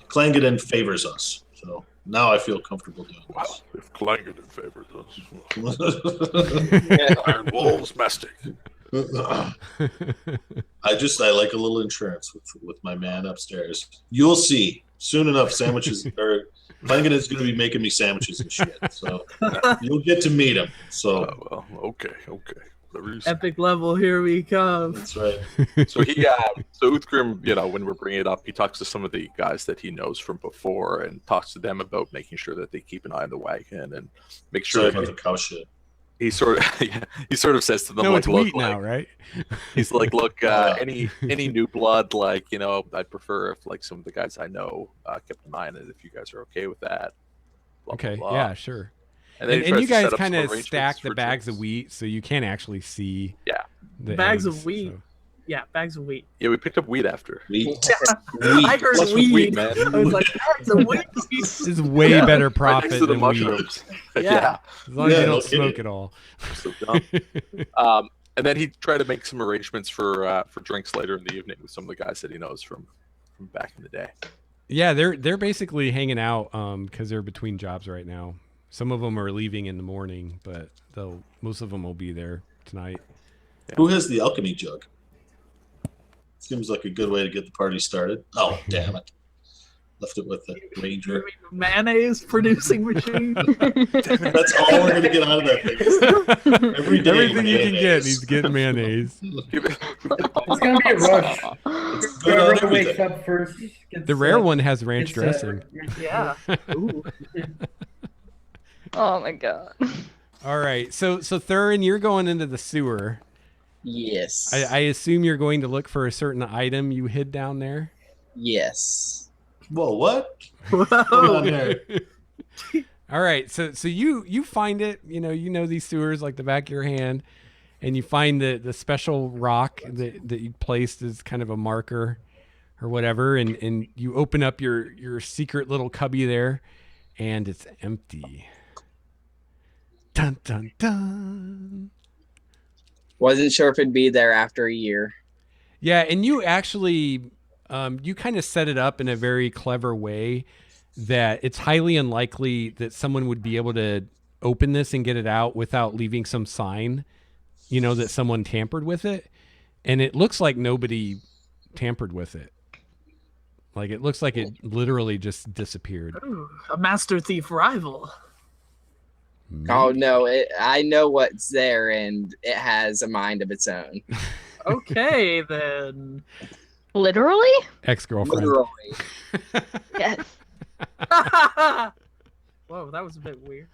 Klangadin favors us. So now I feel comfortable doing this. Well, if Klangadin favors us. Iron Wolves, Mastic. I like a little insurance with my man upstairs. You'll see soon enough. Sandwiches or Blanket is going to be making me sandwiches and shit. So you'll get to meet him. So well, okay. Epic level, here we come. that's right. So Uthgrim, when we're bringing it up, he talks to some of the guys that he knows from before and talks to them about making sure that they keep an eye on the wagon and make sure Sorry about the cow shit. he sort of says to them, No, like, it's look, wheat now, right? he's like, look, any new blood, like, I'd prefer if like some of the guys I know kept an eye on it, if you guys are okay with that. Blah, Okay, blah, blah. yeah, sure. And, then he And tries you to guys set up some kind of arrangements stack the for bags drinks. of wheat, so you can't actually see. Yeah. The Bags eggs, of wheat. so- Yeah, bags of wheat. Yeah, we picked up wheat after. Wheat. I heard Plus with weed. wheat, man. I was like, bags of wheat. This is way Yeah, better Right profit next to the than wheat. mushrooms. Yeah. As long as Yeah, you no don't kidding. smoke at all. So dumb. And then he tried to make some arrangements for drinks later in the evening with some of the guys that he knows from back in the day. Yeah, they're basically hanging out because they're between jobs right now. Some of them are leaving in the morning, but most of them will be there tonight. Who has the alchemy jug? Seems like a good way to get the party started. Oh, damn it. Left it with the ranger. Mayonnaise producing machine. That's all we're going to get out of that thing. Every day, Everything you can get, mayonnaise. he's getting mayonnaise. It's gonna be a rush. It's good on Whoever wakes everything. up first. Gets, The rare one has ranch gets, dressing. Yeah. Ooh. Oh my god. All right, so Thurin, you're going into the sewer. Yes. I assume you're going to look for a certain item you hid down there. Yes. Whoa, what? What's going on Whoa. there? All right, so you find it. You know these sewers like the back of your hand, and you find the special rock that you placed as kind of a marker or whatever, and you open up your secret little cubby there, and it's empty. Dun dun dun. Wasn't sure if it'd be there after a year. Yeah, and you actually you kind of set it up in a very clever way that it's highly unlikely that someone would be able to open this and get it out without leaving some sign, that someone tampered with it. And it looks like nobody tampered with it. Like, it looks like it literally just disappeared. Ooh, a master thief rival. Oh no, I know what's there, and it has a mind of its own. Okay, then. Literally? Ex-girlfriend. Literally. Yes. Whoa, that was a bit weird.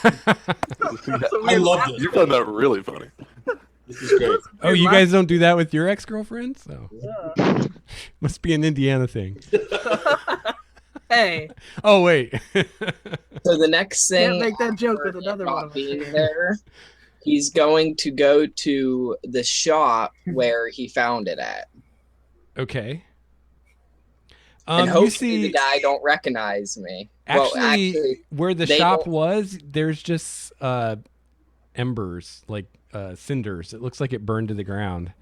I love this. You found that really funny. This is great. Oh, you guys don't do that with your ex-girlfriends? Oh. Yeah. Must be an Indiana thing. Hey, Oh, wait. So the next thing, can't make that joke with another not one of being us. there, he's going to go to the shop where he found it at, Okay. and You hopefully see, the guy don't recognize me. actually, where the they shop don't- was, there's just embers, like cinders. It looks like it burned to the ground.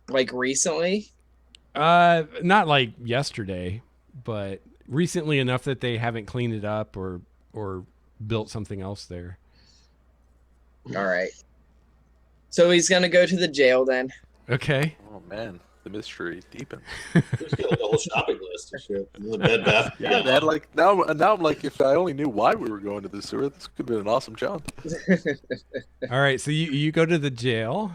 like recently. Not like yesterday, but recently enough that they haven't cleaned it up or built something else there. All right. So he's gonna go to the jail then. Okay. Oh man, the mystery deepens. There's got like a whole shopping list and shit. The Bed Bath. Yeah, man. Like now I'm like, if I only knew why we were going to the sewer, this could have been an awesome job. All right. So you go to the jail,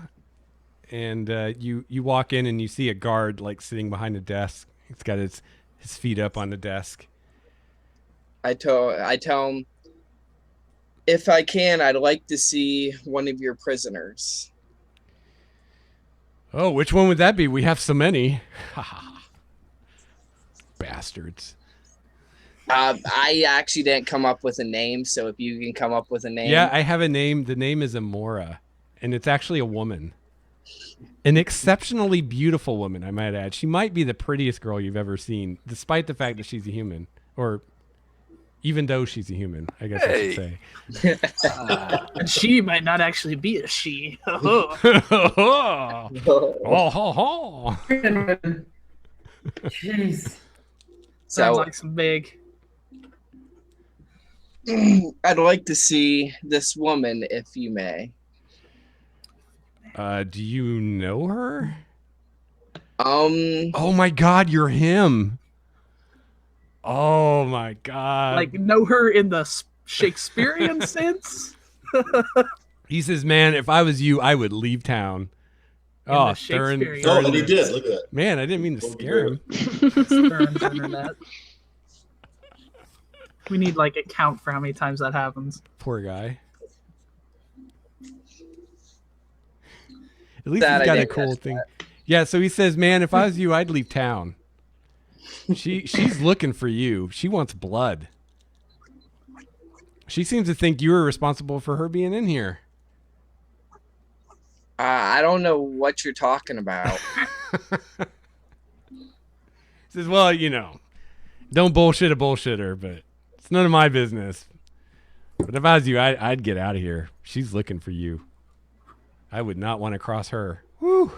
and you walk in and you see a guard like sitting behind a desk. He's got his feet up on the desk. I tell him, if I can, I'd like to see one of your prisoners. Oh, which one would that be? We have so many. Bastards. I actually didn't come up with a name, so if you can come up with a name. Yeah, I have a name. The name is Amora, and it's actually a woman. An exceptionally beautiful woman, I might add. She might be the prettiest girl you've ever seen, despite the fact that she's a human. Or even though she's a human, I guess I should say. And she might not actually be a she. Oh, ho, ho. Jeez. Sounds So like some big. I'd like to see this woman, if you may. Do you know her? Um, Oh my God, you're him. Oh my god. Like, know her in the Shakespearean sense? He says, man, if I was you, I would leave town. In Oh, the Shakespearean Oh, and he sense. did. Look at that. Man, I didn't mean to What would scare you him. Thurin's internet. We need like a count for how many times that happens. Poor guy. At least Sad he's I got a didn't cool catch thing. that. Yeah, so he says, man, if I was you, I'd leave town. She's looking for you. She wants blood. She seems to think you were responsible for her being in here. I don't know what you're talking about. He says, well, you know, don't bullshit a bullshitter, but it's none of my business. But if I was you, I'd get out of here. She's looking for you. I would not want to cross her. Whew.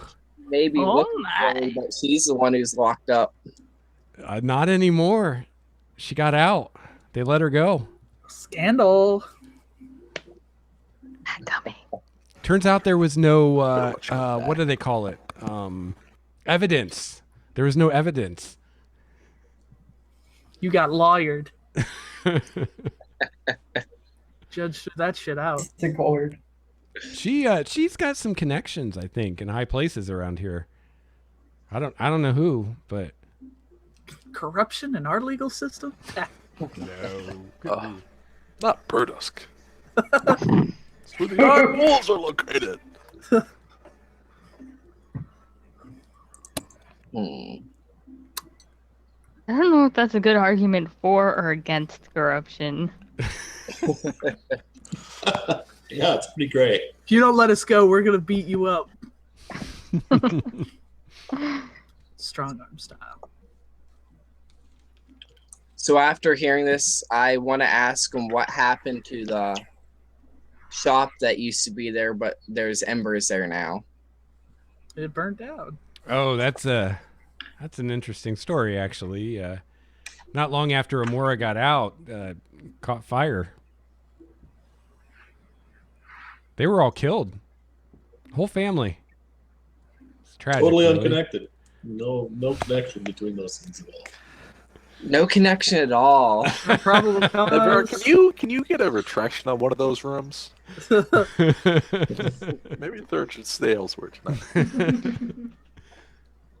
Maybe Oh looking my. for her, but she's the one who's locked up. Not anymore. She got out. They let her go. Scandal. Dummy. Turns out there was no, what do they call it? Evidence. There was no evidence. You got lawyered. Judge threw that shit out. Sick word. She's got some connections, I think, in high places around here. I don't know who, but Corruption in our legal system? Not Berdusk. That's where the iron wolves are located. Hmm. I don't know if that's a good argument for or against corruption. Yeah, it's pretty great. If you don't let us go, we're gonna beat you up. Strong arm style. So after hearing this, I want to ask him what happened to the shop that used to be there, but there's embers there now. It burned down. oh, that's an interesting story, actually. Not long after Amora got out, caught fire. They were all killed. Whole family. It's tragic. Totally really. unconnected. No connection between those things at all. No connection at all. Probable Never, cause. can you get a retraction on one of those rooms? Maybe Thurin should stay elsewhere tonight.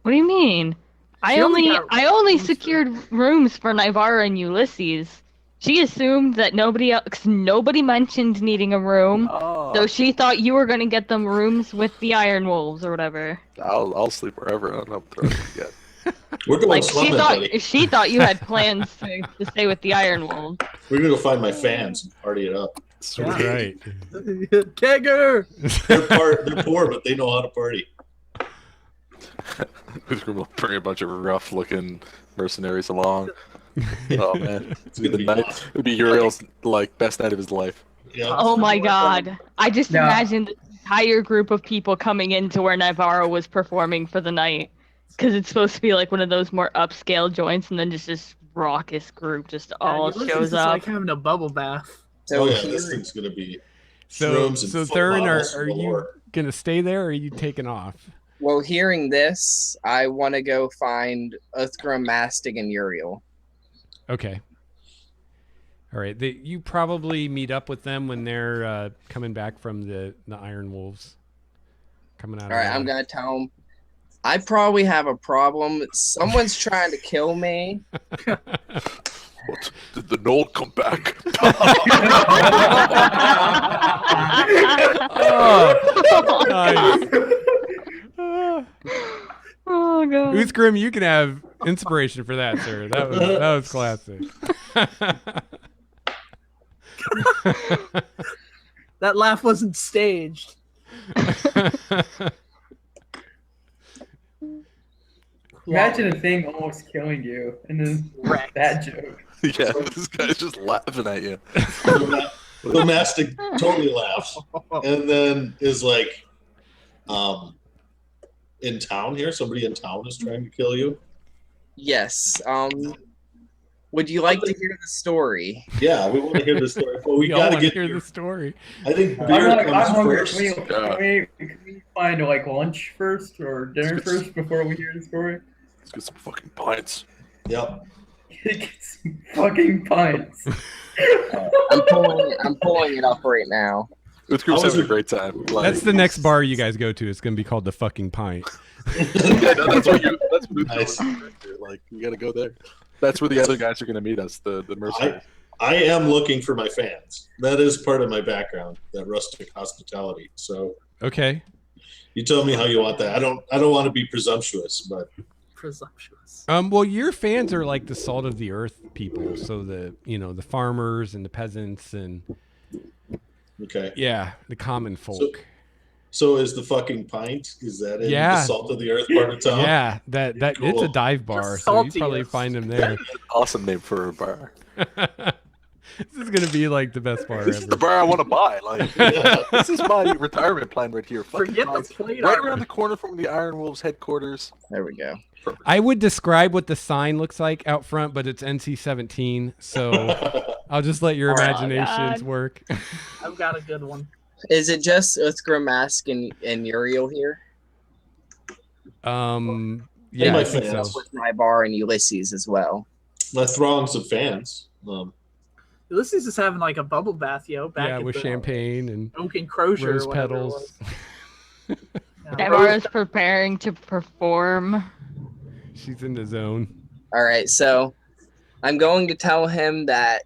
What do you mean? I She only only got I only rooms for- secured rooms for Nivara and Ulysses. She assumed that nobody mentioned needing a room, so she thought you were gonna get them rooms with the Iron Wolves or whatever. I'll sleep wherever. I don't know what Thurin get. We're going Like she swimming, thought buddy. she thought you had plans to stay with the Iron Wolves. We're gonna go find my fans and party it up. Sweet. Right. Kegger! They're poor, but they know how to party. Who's gonna bring a bunch of rough-looking mercenaries along? Oh man, It's gonna be awesome. it'd be Uriel's best night of his life. Yeah. Oh my god. I just Yeah. imagined the entire group of people coming into where Nivara was performing for the night. Because it's supposed to be like one of those more upscale joints, and then just this raucous group just all Ulysses shows is up. like having a bubble bath. So Oh yeah, here- this thing's gonna be So, shrooms and so foot Thurin, models are you galore. gonna stay there, or are you taking off? well, hearing this, I want to go find Uthgrim, Mastig, and Uriel. Okay. All right. You probably meet up with them when they're coming back from the Iron Wolves. Coming out. All right, I'm gonna tell them. I probably have a problem. Someone's trying to kill me. What? Did the gnoll come back? Oh, nice. Oh god. Uthgrim, you can have inspiration for that, sir. That was classic. That laugh wasn't staged. Imagine a thing almost killing you, and then Wrecked. that joke. Yeah, this guy's just laughing at you. The Mastic totally laughs, and then is like, in town here. Somebody in town is trying to kill you. Yes. Would you like to hear the story? Yeah, we want to hear the story. Well, we all gotta want to get hear here. the story. I think I'm beer like, comes I'm hungry. first. Can we find like lunch first or dinner first before we hear the story? Let's get some fucking pints. Yep. Get some fucking pints. I'm pulling it up right now. This group's having a great time. Like, That's the next bar you guys go to. It's going to be called the Fucking Pint. yeah, no, that's what Nice. like, you got to go there. That's where the other guys are going to meet us, the mercenaries. I am looking for my fans. That is part of my background, that rustic hospitality. So Okay. you tell me how you want that. I don't want to be presumptuous, but Presumptuous. Well, your fans are like the salt of the earth people. So the farmers and the peasants and okay. the common folk. So is the Fucking Pint? Is that in Yeah. the salt of the earth part of town? Yeah, that Cool. it's a dive bar, Just so you salty, probably yes. find them there. Awesome name for a bar. This is gonna be like the best bar This is the ever. bar I want to buy. Like, this is my retirement plan right here. Fucking Forget the Pints. plate Right armor. around the corner from the Iron Wolves headquarters. There we go. I would describe what the sign looks like out front, but it's NC-17, so I'll just let your Oh, imaginations God. work. I've got a good one. Is it just Uthgramask and Uriel here? Yeah, my I think so. fans. With my bar and Ulysses as well. My throngs of fans. Ulysses is having like a bubble bath, back Yeah, at with the champagne and Oak and Crozier rose or whatever it petals. was. Yeah. Tamara's preparing to perform. She's in the zone. All right, so I'm going to tell him that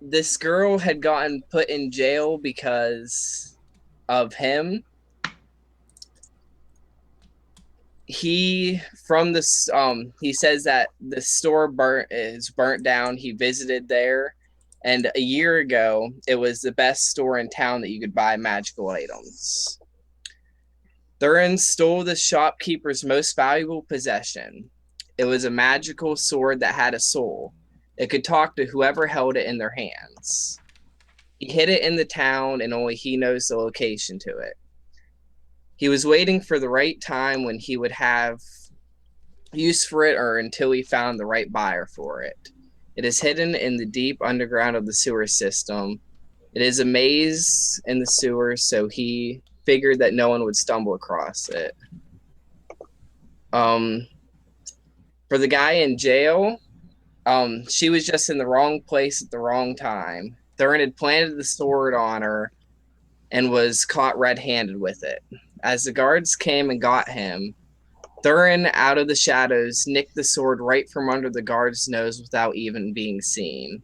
this girl had gotten put in jail because of him. He says that the store is burnt down. He visited there, and a year ago it was the best store in town that you could buy magical items. Thurin stole the shopkeeper's most valuable possession. It was a magical sword that had a soul. It could talk to whoever held it in their hands. He hid it in the town, and only he knows the location to it. He was waiting for the right time when he would have use for it, or until he found the right buyer for it. It is hidden in the deep underground of the sewer system. It is a maze in the sewers, so he figured that no one would stumble across it. For the guy in jail, she was just in the wrong place at the wrong time. Thurin had planted the sword on her and was caught red-handed with it. As the guards came and got him, Thurin, out of the shadows, nicked the sword right from under the guard's nose without even being seen.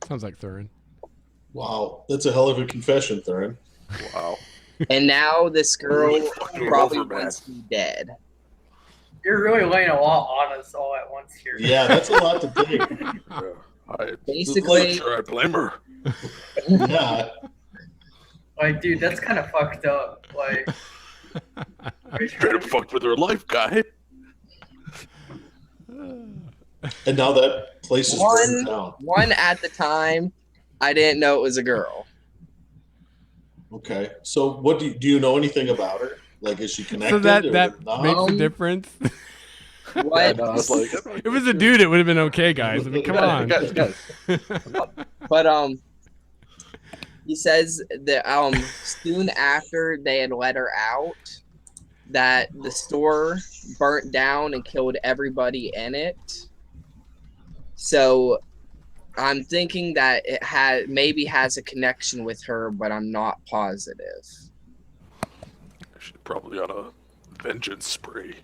Sounds like Thurin. Wow, that's a hell of a confession, Thurin. Wow. And now this girl Fucking probably over, man. wants to be dead. You're really laying a lot on us all at once here. Yeah, that's a lot to take. Basically- sure I blame her. Yeah. Like, dude, that's kind of fucked up. Like, Straight up fucked with her life, guy. And now that place is burned down. One at the time, I didn't know it was a girl. Okay. So what do you know anything about her? Like, is she connected? So that or not? makes a difference. What? No, I was like, If it was a dude, it would have been okay, guys. I mean, come on. guys. But he says that soon after they had let her out, that the store burnt down and killed everybody in it. So I'm thinking that it has a connection with her, but I'm not positive. She's probably on a vengeance spree.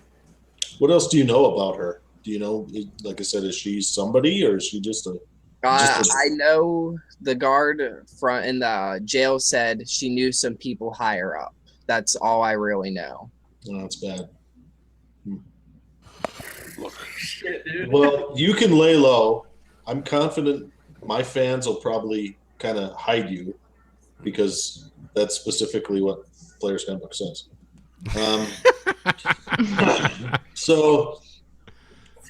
What else do you know about her? Do you know, like I said, is she somebody or is she just a... I know the guard front in the jail said she knew some people higher up. That's all I really know. Oh, that's bad. Look, shit, dude. Well, you can lay low. I'm confident my fans will probably kind of hide you because that's specifically what Player's Handbook says. So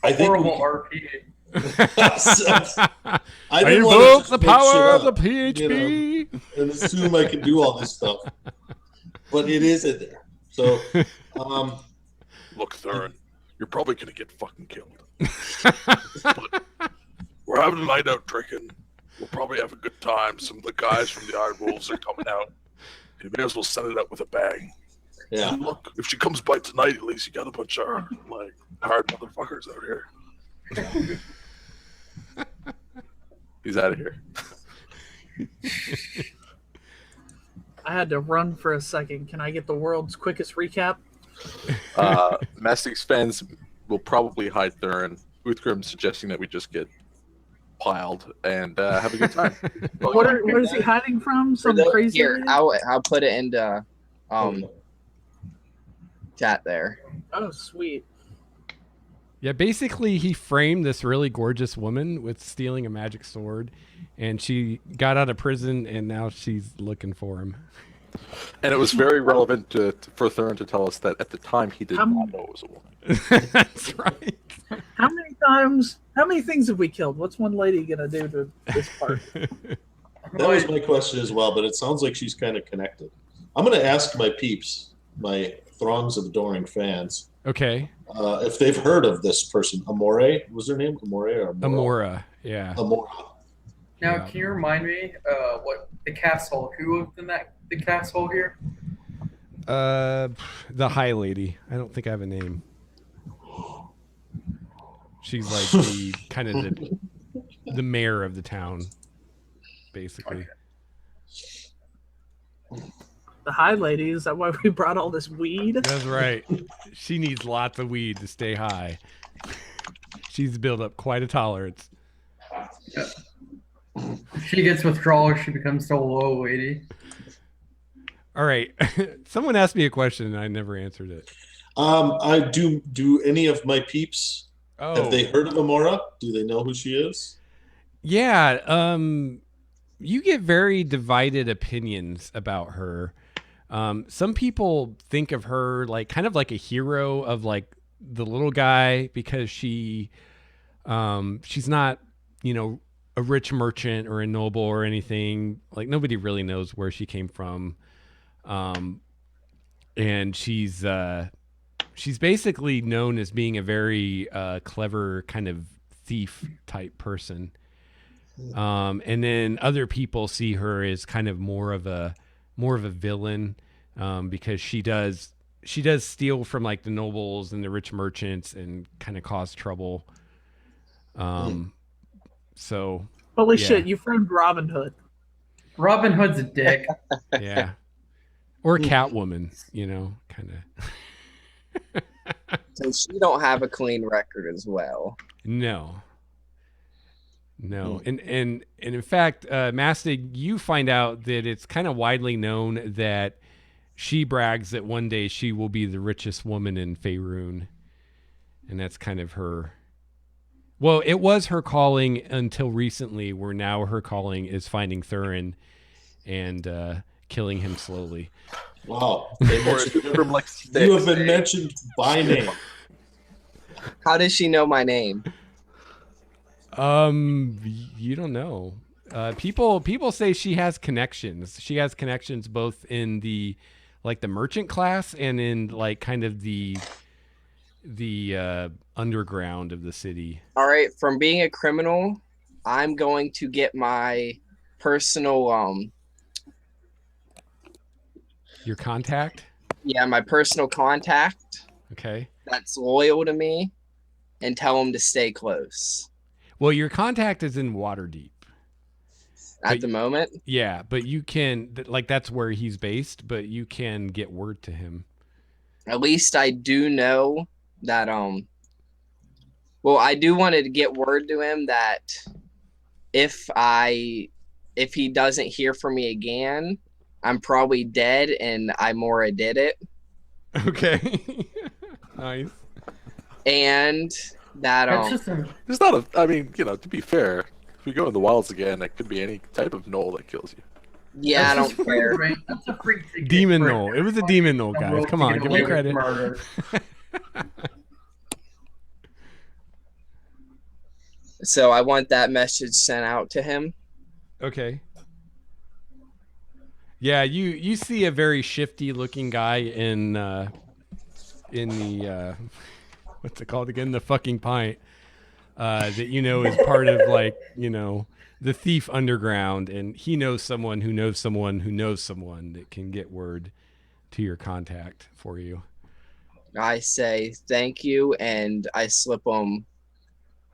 I think Horrible RP. I I didn't wanna invoke just the make power shit of the up, PHP. and assume I can do all this stuff, but it is in there. So, look, Thurin, you're probably gonna get fucking killed. But we're having a night out drinking. We'll probably have a good time. Some of the guys from the Iron Wolves are coming out. You may as well set it up with a bang. yeah. And look, if she comes by tonight, at least you got a bunch of her. Like, hard motherfuckers out here. He's out of here. I had to run for a second. Can I get the world's quickest recap? Mastic Spence will probably hide Thurin. Uthgrim suggesting that we just get piled and have a good time. What is he hiding from? Some crazy. Here, I'll put it into chat there. Oh, sweet. Yeah, basically he framed this really gorgeous woman with stealing a magic sword, and she got out of prison, and now she's looking for him. And it was very relevant for Thurin to tell us that at the time he did not know it was a woman. That's right. How many things have we killed? What's one lady gonna do to this part? That was my question as well, but it sounds like she's kind of connected. I'm going to ask my peeps, my throngs of adoring fans, Okay. if they've heard of this person. Amore, was her name? Amore or Amora, yeah. Amora. Now, Yeah. can you remind me what the castle? Who lived in the castle here? The High Lady. I don't think I have a name. She's like the kind of the mayor of the town, basically. The High Lady, is that why we brought all this weed? That's right. She needs lots of weed to stay high. She's built up quite a tolerance. If she gets withdrawal, she becomes the low lady. All right. Someone asked me a question and I never answered it. I do any of my peeps, have they Oh, heard of Amora? Do they know who she is? yeah. You get very divided opinions about her. Some people think of her like kind of like a hero of like the little guy because she's not, a rich merchant or a noble or anything. Like nobody really knows where she came from. And she's basically known as being a very clever kind of thief type person. And then other people see her as kind of more of a villain, because she does steal from like the nobles and the rich merchants and kind of cause trouble. So Holy yeah. shit, you framed Robin Hood. Robin Hood's a dick. yeah, or Catwoman, kind of. So she don't have a clean record as well. No. And in fact, Mastig, you find out that it's kind of widely known that she brags that one day she will be the richest woman in Faerun, and that's kind of her. Well, it was her calling until recently, where now her calling is finding Thurin and killing him slowly. Wow. They mentioned From like you have been mentioned by name. How does she know my name? You don't know. People say she has connections. She has connections both in the merchant class and in like kind of the underground of the city. All right, from being a criminal, I'm going to get my personal Your contact? my personal contact Okay. that's loyal to me and tell him to stay close. Well, your contact is in Waterdeep. At the moment, Yeah, but you can that's where he's based, but you can get word to him. at least I do know that well, I do want to get word to him that if he doesn't hear from me again, I'm probably dead and Imora did it. Okay. Nice. And that That's just There's not a. I mean, to be fair, if we go in the wilds again, that could be any type of gnoll that kills you. yeah, I don't care. That's a free ticket. Demon for knoll. It was a demon knoll, guys. world Come to on, get give away me with credit. murder. So I want that message sent out to him. Okay. Yeah, you see a very shifty looking guy in the what's it called again? The Fucking Pint. That is part of the thief underground, and he knows someone who knows someone who knows someone that can get word to your contact for you. I say thank you, and I slip him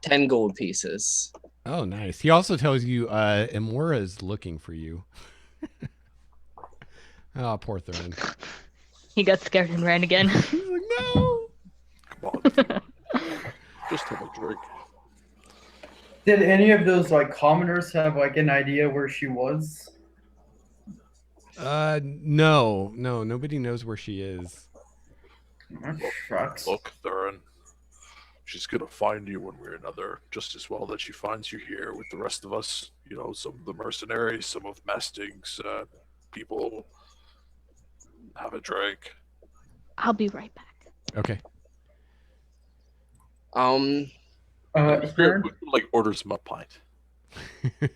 10 gold pieces. Oh, nice. He also tells you Amora is looking for you. Oh, poor Thurin. He got scared and ran again. He's like, no. Come on. Just have a drink. Did any of those like commoners have like an idea where she was? No, nobody knows where she is. That shucks. Look, Thurin. She's gonna find you one way or another, just as well that she finds you here with the rest of us. You know, some of the mercenaries, some of Mastig's people. Have a drink. I'll be right back. Okay. Stern? Like orders him a pint.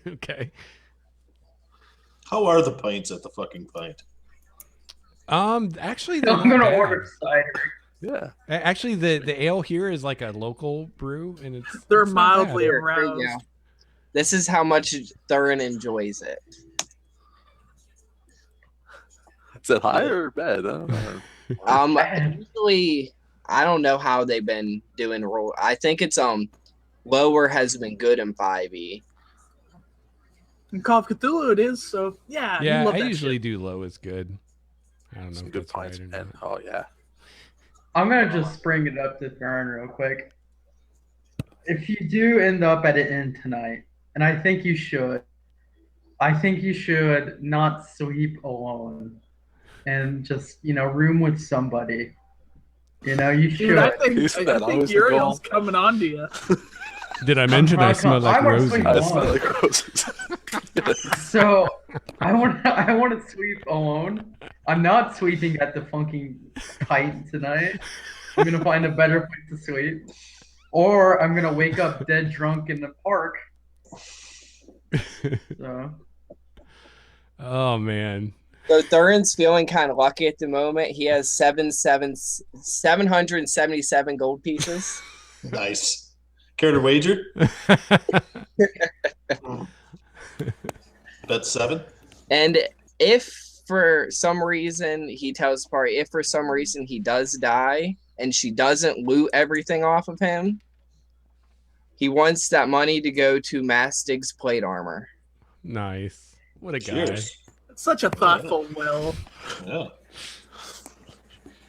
Okay. How are the pints at the fucking pint? Actually, they're I'm not gonna bad. order cider. Yeah. Actually, the ale here is like a local brew, and They're it's not bad. mildly Here you aroused. go. This is how much Thurin enjoys it. Is that high or bad? I don't know. Usually, I don't know how they've been doing roll. I think it's lower has been good in 5e. In Call of Cthulhu, it is. So yeah, you Yeah, love I that usually shit. do low is good. I don't know Some if good that's right pints, or man. not. Oh yeah. I'm gonna just bring it up to Thurin real quick. If you do end up at an inn tonight, and I think you should not sleep alone and just, room with somebody. You should. Dude, I think Isn't that always the Uriel's goal? coming on to you. Did I mention I not smell gonna- like I want roses? sleep I alone. smell like roses. So I want to sleep alone. I'm not sleeping at the Fucking Pint tonight. I'm gonna find a better place to sleep, or I'm gonna wake up dead drunk in the park. So Oh man. So Thurin's feeling kind of lucky at the moment. He has 777 gold pieces. Nice. Care to wager? Bet 7. And if for some reason he tells the party, if for some reason he does die and she doesn't loot everything off of him, he wants that money to go to Mastig's plate armor. Nice. What a guy. Cheers. It's such a thoughtful will. Yeah.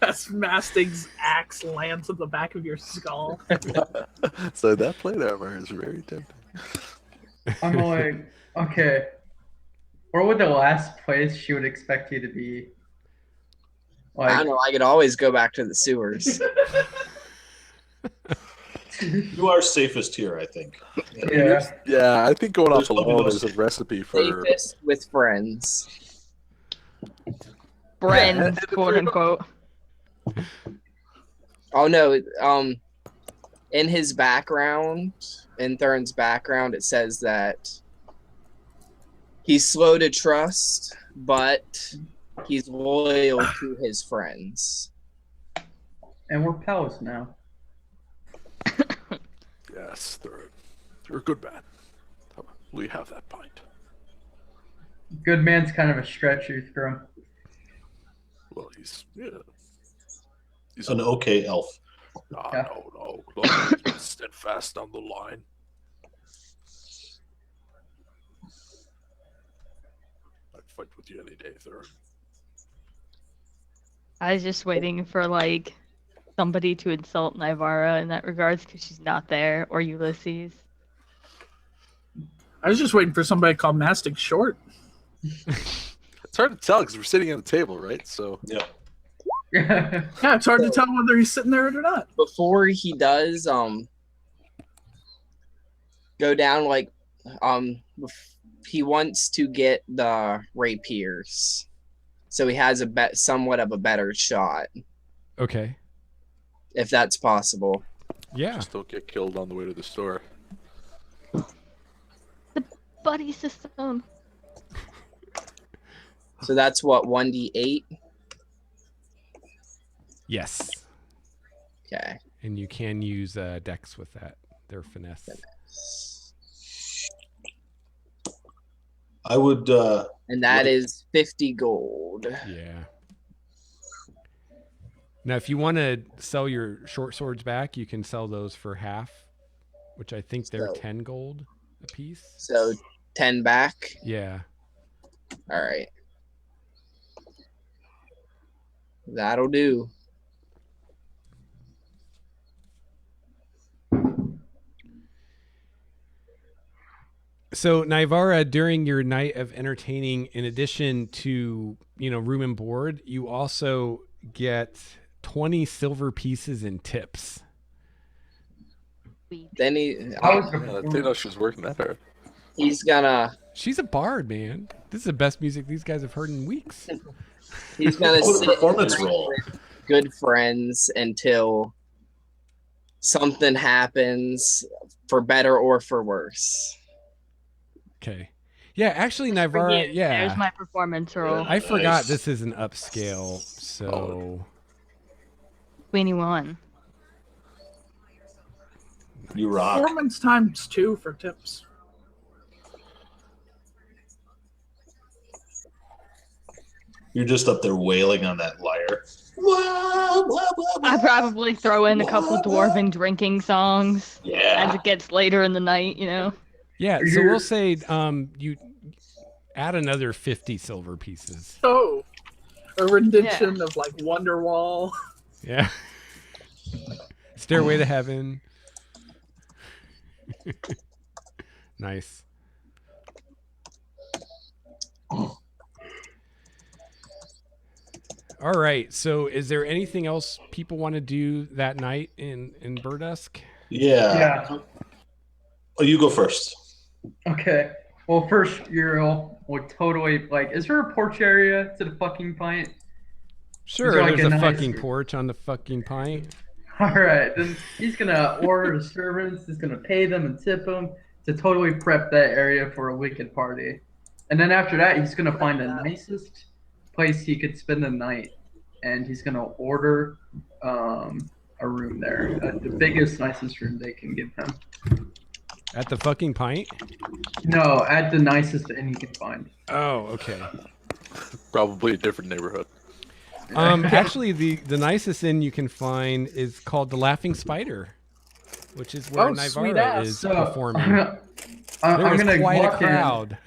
As Mastig's axe lands at the back of your skull. So that plate armor is very tempting. I'm like, okay, where would the last place she would expect you to be? I Like, don't know. I could always go back to the sewers. You are safest here, I think. yeah. Yeah, I think going off There's probably alone no is a recipe for. Safest with friends. Friends, quote unquote. Oh no, in his background, in Thurin's background, it says that he's slow to trust, but he's loyal to his friends. And we're pals now. Yes, you're a good man. We have that pint. Good man's kind of a stretch, Uthgrim. Well, he's he's An okay elf. Yeah. No. Look, he's steadfast on the line. I'd fight with you any day, Thurin. I was just waiting for like somebody to insult Nivara in that regards because she's not there, or Ulysses. I was just waiting for somebody to call Mastic short. It's hard to tell because we're sitting at a table, right? So Yeah. Yeah. Yeah, it's hard to tell whether he's sitting there or not. Before he does go down, like he wants to get the rapiers, so he has somewhat of a better shot, Okay. if that's possible. Yeah. just don't get killed on the way to the store. Buddy system. So that's what, 1d8. Yes. Okay. And you can use Dex with that. They're finesse. I would And that is 50 gold. Yeah. Now, if you want to sell your short swords back, you can sell those for half, which I think they're 10 gold a piece. So 10 back? Yeah. All right. That'll do. So, Naivara, during your night of entertaining, in addition to, room and board, you also get 20 silver pieces in tips. Then I didn't know she was working that hard. He's gonna. She's a bard, man. This is the best music these guys have heard in weeks. He's gonna Oh, the sit performance roll. with good friends until something happens, for better or for worse. Okay. Yeah, actually, Naivara, yeah. There's my performance roll. I forgot this is an upscale, so... 21. You rock. Performance times 2 for tips. You're just up there wailing on that lyre. I probably throw in a couple dwarven drinking songs as it gets later in the night, Yeah, so we'll say you add another 50 silver pieces. Oh, a rendition of like Wonderwall. Yeah. Stairway to Heaven. Nice. All right. So, is there anything else people want to do that night in Berdusk? Yeah. Oh, you go first. Okay. Well, first, Uriel would totally is there a porch area to the fucking pint? Sure. There's a fucking porch on the fucking pint. All right. Then he's gonna order the servants. He's gonna pay them and tip them to totally prep that area for a wicked party. And then after that, he's gonna find the nicest place he could spend the night, and he's gonna order a room there, the biggest, nicest room they can give him. At the fucking pint? No, at the nicest inn he can find. Oh, okay. Probably a different neighborhood. Actually, the nicest inn you can find is called the Laughing Spider, which is where Naivara is performing. I'm gonna quite a walk crowd.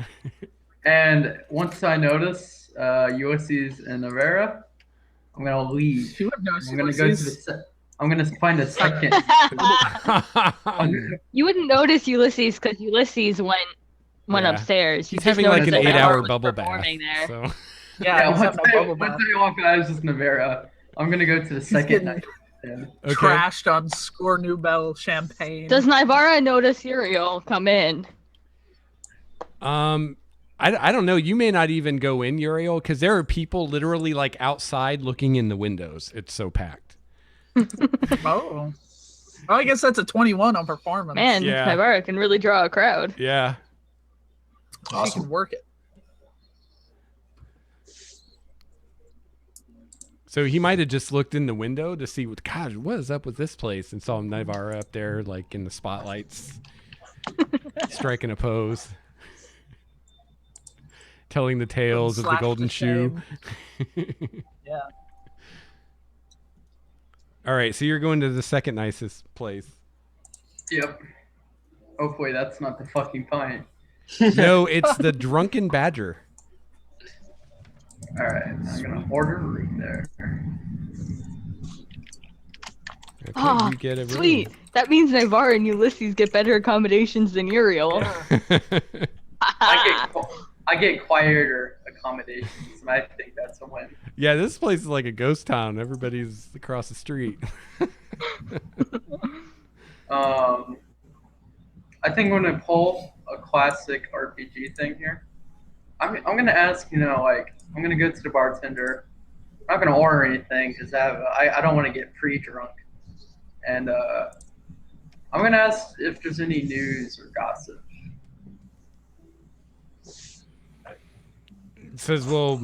And once I notice Ulysses and Navarra, I'm gonna leave. She would notice I'm gonna go to I'm gonna find a second. You wouldn't notice Ulysses because Ulysses went upstairs. He's having like an 8-hour bubble bath. There. So. Yeah, once I walk out, it's just Navarra. I'm gonna go to the second night. Okay. Trashed on Score Nouvelle champagne. Does Naivara notice Uriel come in? I don't know. You may not even go in, Uriel, because there are people literally like outside looking in the windows. It's so packed. Oh. Well, I guess that's a 21 on performance. Man, Naivara can really draw a crowd. Yeah. She can work it. So he might have just looked in the window to see what is up with this place, and saw Naivara up there like in the spotlights, striking a pose. Telling the tales of the golden shoe. Yeah. All right, so you're going to the second nicest place. Yep. Hopefully that's not the fucking pint. No, it's the Drunken Badger. All right, I'm gonna order a room there. Okay, you get a room. Sweet. That means Naivara and Ulysses get better accommodations than Uriel. I get quieter accommodations, and I think that's a win. Yeah, this place is like a ghost town. Everybody's across the street. I think I'm gonna pull a classic RPG thing here. I'm gonna ask, I'm gonna go to the bartender. I'm not gonna order anything because I don't want to get pre-drunk, and I'm gonna ask if there's any news or gossip. It says, well,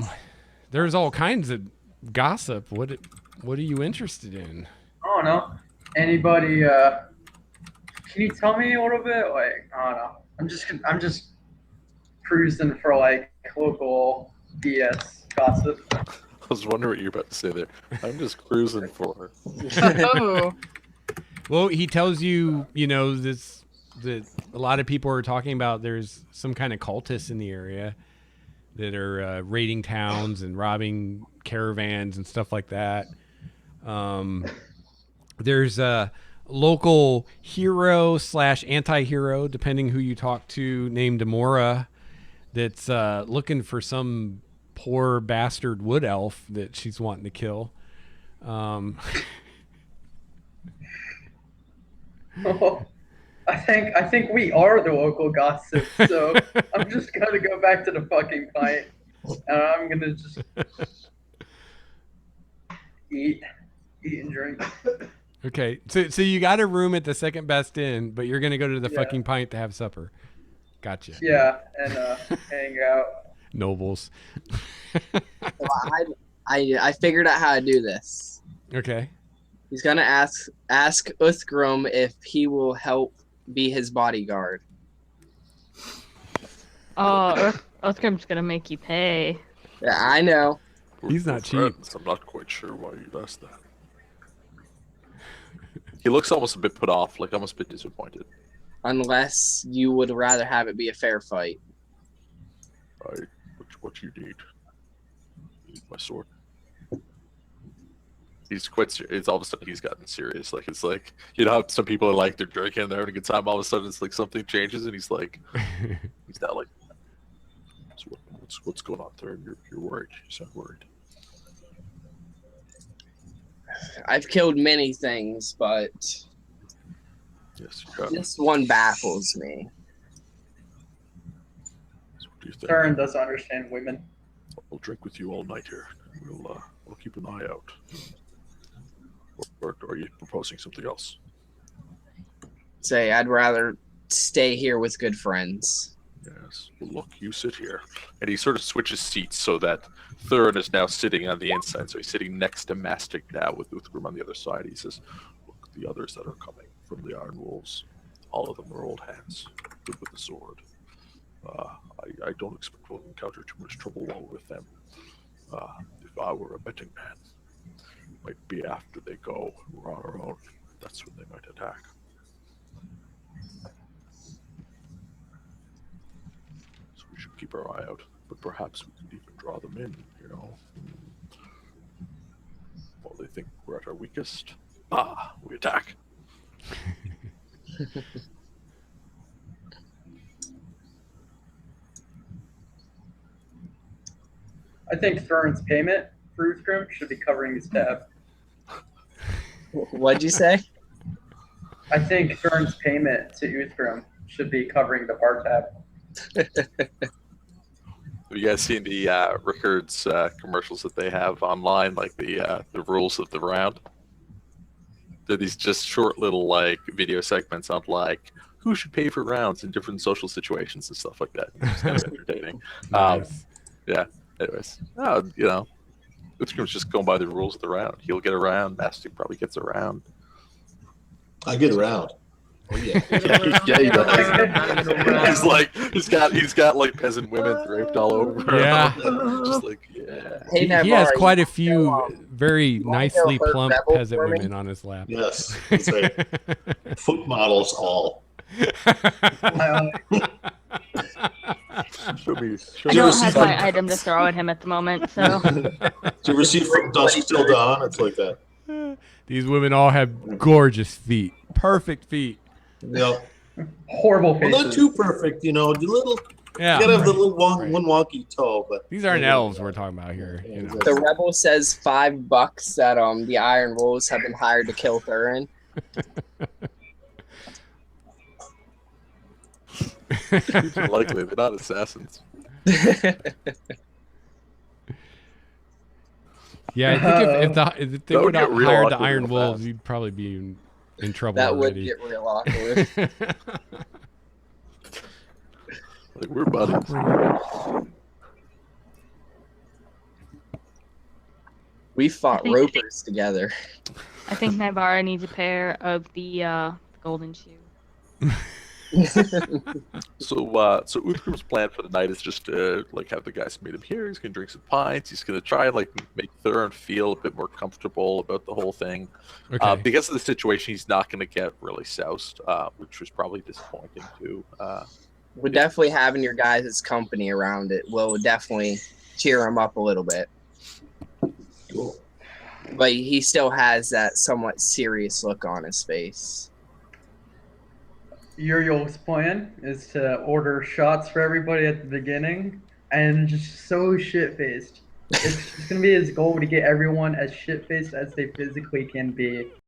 there's all kinds of gossip. What are you interested in? I don't know. Anybody? Can you tell me a little bit? I don't know. I'm just cruising for local BS gossip. was wondering what you were about to say there. I'm just cruising for her. Oh. Well, he tells you, you know, that a lot of people are talking about there's some kind of cultists in the area that are raiding towns and robbing caravans and stuff like that. There's a local hero / anti-hero, depending who you talk to, named Amora, that's looking for some poor bastard wood elf that she's wanting to kill. I think we are the local gossip, so I'm just gonna go back to the fucking pint, and I'm gonna just eat and drink. Okay, so you got a room at the second best inn, but you're gonna go to the Yeah. fucking pint to have supper. Gotcha. Yeah, and hang out. Nobles. Well, I figured out how to do this. Okay. He's gonna ask Uthgrim if he will help be his bodyguard. Oh, Uthgrim's gonna make you pay. Yeah, I know. He's We're not cheap. friends. I'm not quite sure why you'd ask that. He looks almost a bit put off, like almost a bit disappointed. Unless you would rather have it be a fair fight. What you need? You need my sword. He's quite serious. It's all of a sudden he's gotten serious. Like it's like, you know how some people are like they're drinking, they're having a good time. All of a sudden it's like something changes and he's like, he's not like, so what's going on there? You're worried. You sound worried. I've killed many things, but Yes, you have. this one baffles me. So what do you think? Thurin doesn't understand women. I'll drink with you all night here. We'll keep an eye out. Or are you proposing something else? Say, I'd rather stay here with good friends. Yes. Well, look, you sit here. And he sort of switches seats so that Thurin is now sitting on the inside. So he's sitting next to Mastic now with Uthgrim on the other side. He says, look, the others that are coming from the Iron Wolves, all of them are old hands, good with the sword. I don't expect we'll encounter too much trouble while we're with them. If I were a betting man, it might be after they go, we're on our own. That's when they might attack. So we should keep our eye out, but perhaps we could even draw them in, you know. While they think we're at our weakest, we attack. I think Thurin's payment for Uthgrim should be covering his tab. What'd you say? I think Thurin's payment to Uthgrim should be covering the bar tab. Have you guys seen the Rickard's commercials that they have online, like the rules of the round? They're these just short little like video segments on like who should pay for rounds in different social situations and stuff like that. It's kind of entertaining. Nice. Yeah. Anyways, you know, Uthgrim's just going by the rules of the round. He'll get around. Mastic probably gets around. I get around. Oh yeah. Yeah, he does. He's got like peasant women draped all over. Yeah. Just like yeah. Hey, He has Navarre, quite a you few know, very wanna nicely go hurt plump Rebel peasant for me? women on his lap. Yes. That's right. Foot models all. Show me. I you ever don't see have that? my item to throw at him at the moment, so Do you ever see From Dusk Till Dawn? It's like that. These women all have gorgeous feet. Perfect feet. Yep. Horrible Well, faces. not too perfect, you know. The little, Yeah. you gotta have the little Right. one wonky toe, but These aren't elves we're talking about here. You know. The rebel says $5 that the Iron Wolves have been hired to kill Thurin. Seems unlikely. They're not assassins. Yeah, I think if they That would would get have real hired the awkward Iron real Wolves, fast. you'd probably be in trouble That would already. get real awkward. Like we're buddies. We fought think- ropers together. I think Navarra needs a pair of the golden shoe. So Uther's plan for the night is just to like have the guys meet him here. He's gonna drink some pints. He's gonna try and like make Thurin feel a bit more comfortable about the whole thing. Okay. Because of the situation, he's not gonna get really soused, which was probably disappointing too. We're definitely having your guys' company around it will definitely cheer him up a little bit. Cool. But he still has that somewhat serious look on his face. Uriel's plan is to order shots for everybody at the beginning and just so shit-faced. It's just going to be his goal to get everyone as shit-faced as they physically can be.